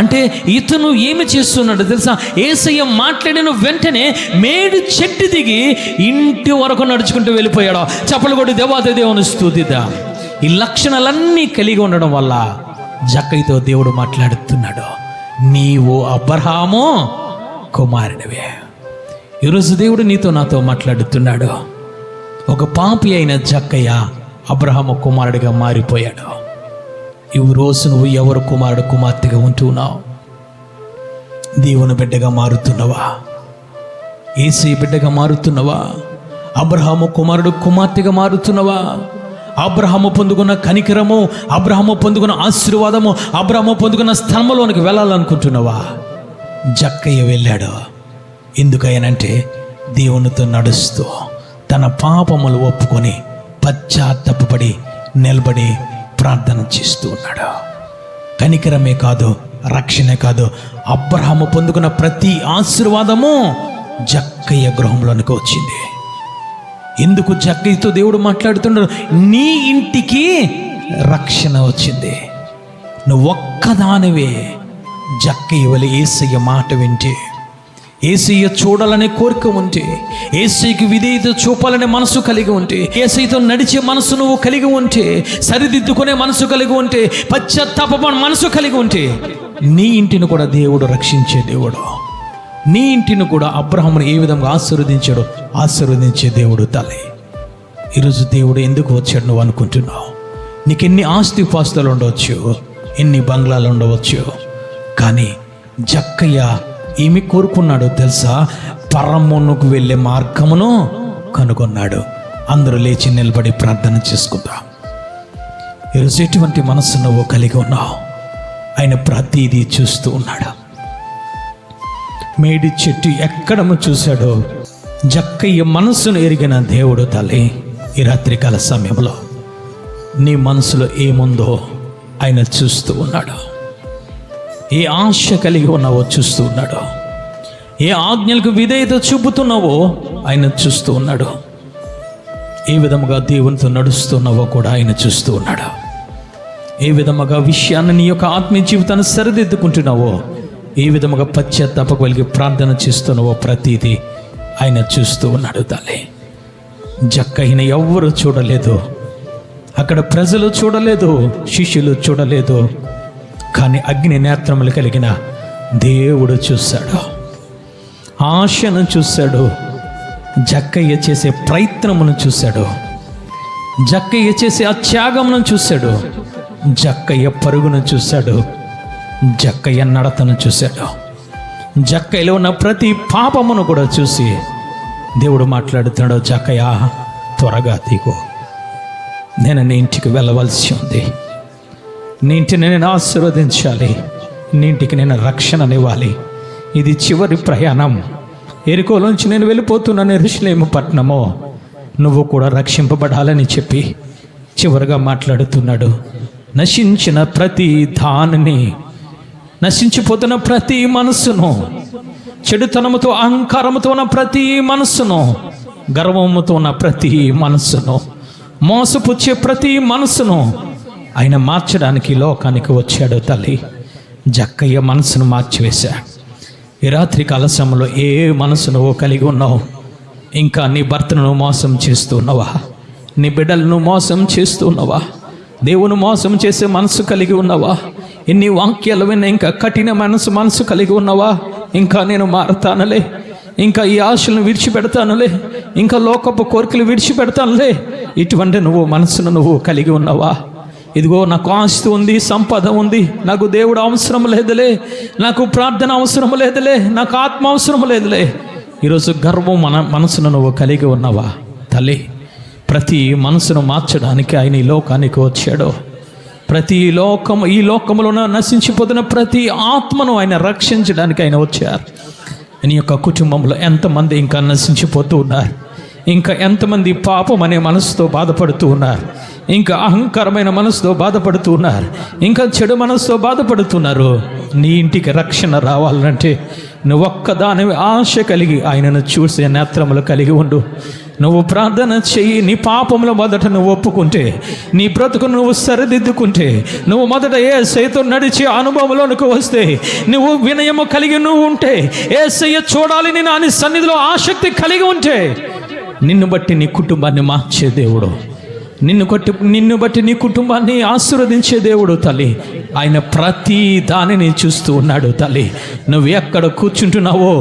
అంటే ఇతను ఏమి చేస్తున్నాడు తెలుసా? యేసయ్య మాట్లాడిన వెంటనే మేడి చెట్టు దిగి ఇంటి వరకు నడుచుకుంటూ వెళ్ళిపోయాడు. చప్పలు కొట్టి దేవాది దేవుని స్తుతిద్దాం. ఈ లక్షణాలన్నీ కలిగి ఉండడం వల్ల జక్కయ్యతో దేవుడు మాట్లాడుతున్నాడు, నీవు అబ్రహాము కుమారుడివే. ఈరోజు దేవుడు నీతో నాతో మాట్లాడుతున్నాడు. ఒక పాపి అయిన జక్కయ్య అబ్రహాము కుమారుడిగా మారిపోయాడు. ఈ రోజు నువ్వు ఎవరు కుమారుడు కుమార్తెగా ఉంటున్నావు? దేవుని బిడ్డగా మారుతున్నవా? యేసయ్య బిడ్డగా మారుతున్నవా? అబ్రహాము కుమారుడు కుమార్తెగా మారుతున్నవా? అబ్రహాము పొందుకున్న కనికరము, అబ్రహాము పొందుకున్న ఆశీర్వాదము, అబ్రహాము పొందుకున్న స్థలంలోనికి వెళ్ళాలనుకుంటున్నావా? జక్కయ్య వెళ్ళాడు. ఎందుకయ్యానంటే దేవునితో నడుస్తూ తన పాపములు ఒప్పుకొని పశ్చాత్తాపపడి నిలబడి ప్రార్థన చేస్తూ ఉన్నాడు. కనికరమే కాదు, రక్షణే కాదు, అబ్రహాము పొందుకున్న ప్రతి ఆశీర్వాదము జక్కయ్య గృహంలోనికి వచ్చింది. ఎందుకు జక్కయ్యతో దేవుడు మాట్లాడుతున్నాడు? నీ ఇంటికి రక్షణ వచ్చింది. నువ్వు ఒక్కదానివే జక్కయ్య వలె యేసయ్య మాట వింటే, యేసయ్య చూడాలనే కోరిక ఉంటే, యేసయ్యకి విధేయత చూపాలనే మనసు కలిగి ఉంటే, యేసయ్యతో నడిచే మనసు నువ్వు కలిగి ఉంటే, సరిదిద్దుకునే మనసు కలిగి ఉంటే, పశ్చాత్తాప మనసు కలిగి ఉంటే, నీ ఇంటిని కూడా దేవుడు రక్షించే దేవుడు. నీ ఇంటిని కూడా అబ్రహామును ఏ విధంగా ఆశీర్వదించాడో ఆశీర్వదించే దేవుడు తల్లి. ఈరోజు దేవుడు ఎందుకు వచ్చాడు నువ్వు అనుకుంటున్నావు? నీకు ఎన్ని ఆస్తిపాస్తులు ఉండవచ్చు, ఎన్ని బంగ్లాలు ఉండవచ్చు, కానీ జక్కయ్య ఏమి కోరుకున్నాడో తెలుసా? పరమునకు వెళ్ళే మార్గమును కనుగొన్నాడు. అందరూ లేచి నిలబడి ప్రార్థన చేసుకుందాం. ఈరోజు ఎటువంటి మనసు నువ్వు కలిగి ఉన్నావు? ఆయన ప్రతిదీ చూస్తూ ఉన్నాడు. మేడి చెట్టు ఎక్కడము చూశాడో జక్కయ్య మనసును ఎరిగిన దేవుడు తల్లి, ఈ రాత్రికాల సమయంలో నీ మనసులో ఏముందో ఆయన చూస్తూ ఉన్నాడు. ఏ ఆశ కలిగి ఉన్నావో చూస్తూ ఉన్నాడు. ఏ ఆజ్ఞలకు విధేయత చూపుతున్నావో ఆయన చూస్తూ ఉన్నాడు. ఏ విధముగా దేవునితో నడుస్తున్నావో కూడా ఆయన చూస్తూ ఉన్నాడు. ఏ విధముగా విషయాన్ని నీ యొక్క ఆత్మీయ జీవితాన్ని సరిదిద్దుకుంటున్నావో, ఏ విధముగా పశ్చాత్తాపకు కలిగి ప్రార్థన చేస్తున్నావో ప్రతిదీ ఆయన చూస్తూ ఉన్నాడు తల్లి. జక్కయ్యని ఎవ్వరూ చూడలేదు, అక్కడ ప్రజలు చూడలేదు, శిష్యులు చూడలేదు, కానీ అగ్ని నేత్రములు కలిగిన దేవుడు చూశాడు. ఆశను చూశాడు. జక్కయ్య చేసే ప్రయత్నమును చూశాడు. జక్కయ్య చేసే ఆ త్యాగమును చూశాడు. జక్కయ్య పరుగును చూశాడు. జక్కయ్య నడతను చూశాడు. జక్కయ్యలో ఉన్న ప్రతి పాపమును కూడా చూసి దేవుడు మాట్లాడుతున్నాడు, జక్కయ్య త్వరగా దిగు, నేను నీ ఇంటికి వెళ్ళవలసి ఉంది, నీ ఇంటిని నేను ఆశీర్వదించాలి, నీ ఇంటికి నేను రక్షణనివ్వాలి. ఇది చివరి ప్రయాణం. ఎరికోలోంచి నేను వెళ్ళిపోతున్నాను యెరూషలేము పట్టణము, నువ్వు కూడా రక్షింపబడాలని చెప్పి చివరిగా మాట్లాడుతున్నాడు. నశించిన ప్రతి దానిని, నశించిపోతున్న ప్రతి మనస్సును, చెడుతనముతో అహంకారముతో ఉన్న ప్రతి మనస్సును, గర్వముతో ఉన్న ప్రతి మనస్సును, మోసపుచ్చే ప్రతి మనస్సును ఆయన మార్చడానికి లోకానికి వచ్చాడు తల్లి. జక్కయ్య మనసును మార్చివేశాడు. ఈ రాత్రి కాల సమయంలో ఏ మనసు నువ్వు కలిగి ఉన్నావు? ఇంకా నీ భర్తను మోసం చేస్తున్నావా? నీ బిడ్డలను మోసం చేస్తున్నావా? దేవుని మోసం చేసే మనసు కలిగి ఉన్నావా? ఎన్ని వాక్యాలు విన్నా ఇంకా కఠిన మనసు కలిగి ఉన్నావా? ఇంకా నేను మారతానులే, ఇంకా ఈ ఆశలను విడిచిపెడతానులే, ఇంకా లోకపు కోరికలు విడిచిపెడతానులే, ఇటువంటి నువ్వు మనసును నువ్వు కలిగి ఉన్నావా? ఇదిగో నాకు ఆస్తి ఉంది, సంపద ఉంది, నాకు దేవుడు అవసరం లేదులే, నాకు ప్రార్థన అవసరం లేదులే, నాకు ఆత్మ అవసరం లేదులే. ఈరోజు గర్వం మనసును నువ్వు కలిగి ఉన్నావా? తల్లి, ప్రతి మనసును మార్చడానికి ఆయన ఈ లోకానికి వచ్చాడు. ఈ లోకములో నశించిపోతున్న ప్రతి ఆత్మను ఆయన రక్షించడానికి ఆయన వచ్చారు. నీ యొక్క కుటుంబంలో ఎంతమంది ఇంకా నశించిపోతూ ఉన్నారు? ఇంకా ఎంతమంది పాపం అనే మనసుతో బాధపడుతూ ఉన్నారు, ఇంకా అహంకారమైన మనసుతో బాధపడుతూ ఉన్నారు, ఇంకా చెడు మనసుతో బాధపడుతున్నారు. నీ ఇంటికి రక్షణ రావాలంటే నువ్వు ఒక్కదాని ఆశ కలిగి ఆయనను చూసే నేత్రములు కలిగి ఉండు. నువ్వు ప్రార్థన చెయ్యి. నీ పాపములు మొదట నువ్వు ఒప్పుకుంటే, నీ బ్రతుకు నువ్వు సరిదిద్దుకుంటే, నువ్వు మొదట యేసయ్యతో నడిచే అనుభవంలోనికి వస్తే, నువ్వు వినయము కలిగి నువ్వు ఉంటే, యేసయ్య చూడాలి నేను ఆయన సన్నిధిలో ఆసక్తి కలిగి ఉంటే, నిన్ను బట్టి నీ కుటుంబాన్ని మార్చే దేవుడు, నిన్ను బట్టి నీ కుటుంబాన్ని ఆశీర్వదించే దేవుడు తల్లి. ఆయన ప్రతి దానిని చూస్తూ ఉన్నాడు తల్లి. నువ్వు ఎక్కడ కూర్చుంటున్నావో,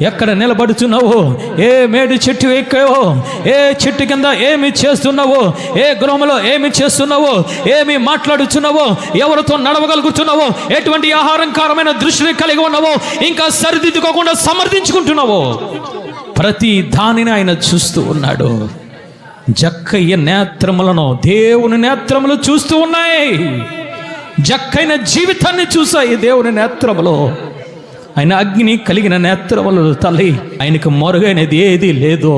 ఎక్కడ నిలబడుతున్నావో, ఏ మేడి చెట్టు ఎక్కావో, ఏ చెట్టు కింద ఏమి చేస్తున్నావో, ఏ గృహంలో ఏమి చేస్తున్నావో, ఏమి మాట్లాడుతున్నావో, ఎవరితో నడవగలుగుతున్నావో, ఎటువంటి ఆహారంకరమైన దృష్టిని కలిగి ఉన్నావో, ఇంకా సరిదిద్దుకోకుండా సమర్థించుకుంటున్నావో, ప్రతి దానిని ఆయన చూస్తూ ఉన్నాడు. జక్కయ్య నేత్రములను దేవుని నేత్రములు చూస్తూ ఉన్నాయి. జక్కైన జీవితాన్ని చూసాయి దేవుని నేత్రములో. ఆయన అగ్ని కలిగిన నేత్రములు తల్లి. ఆయనకు మరుగైనది ఏది లేదో.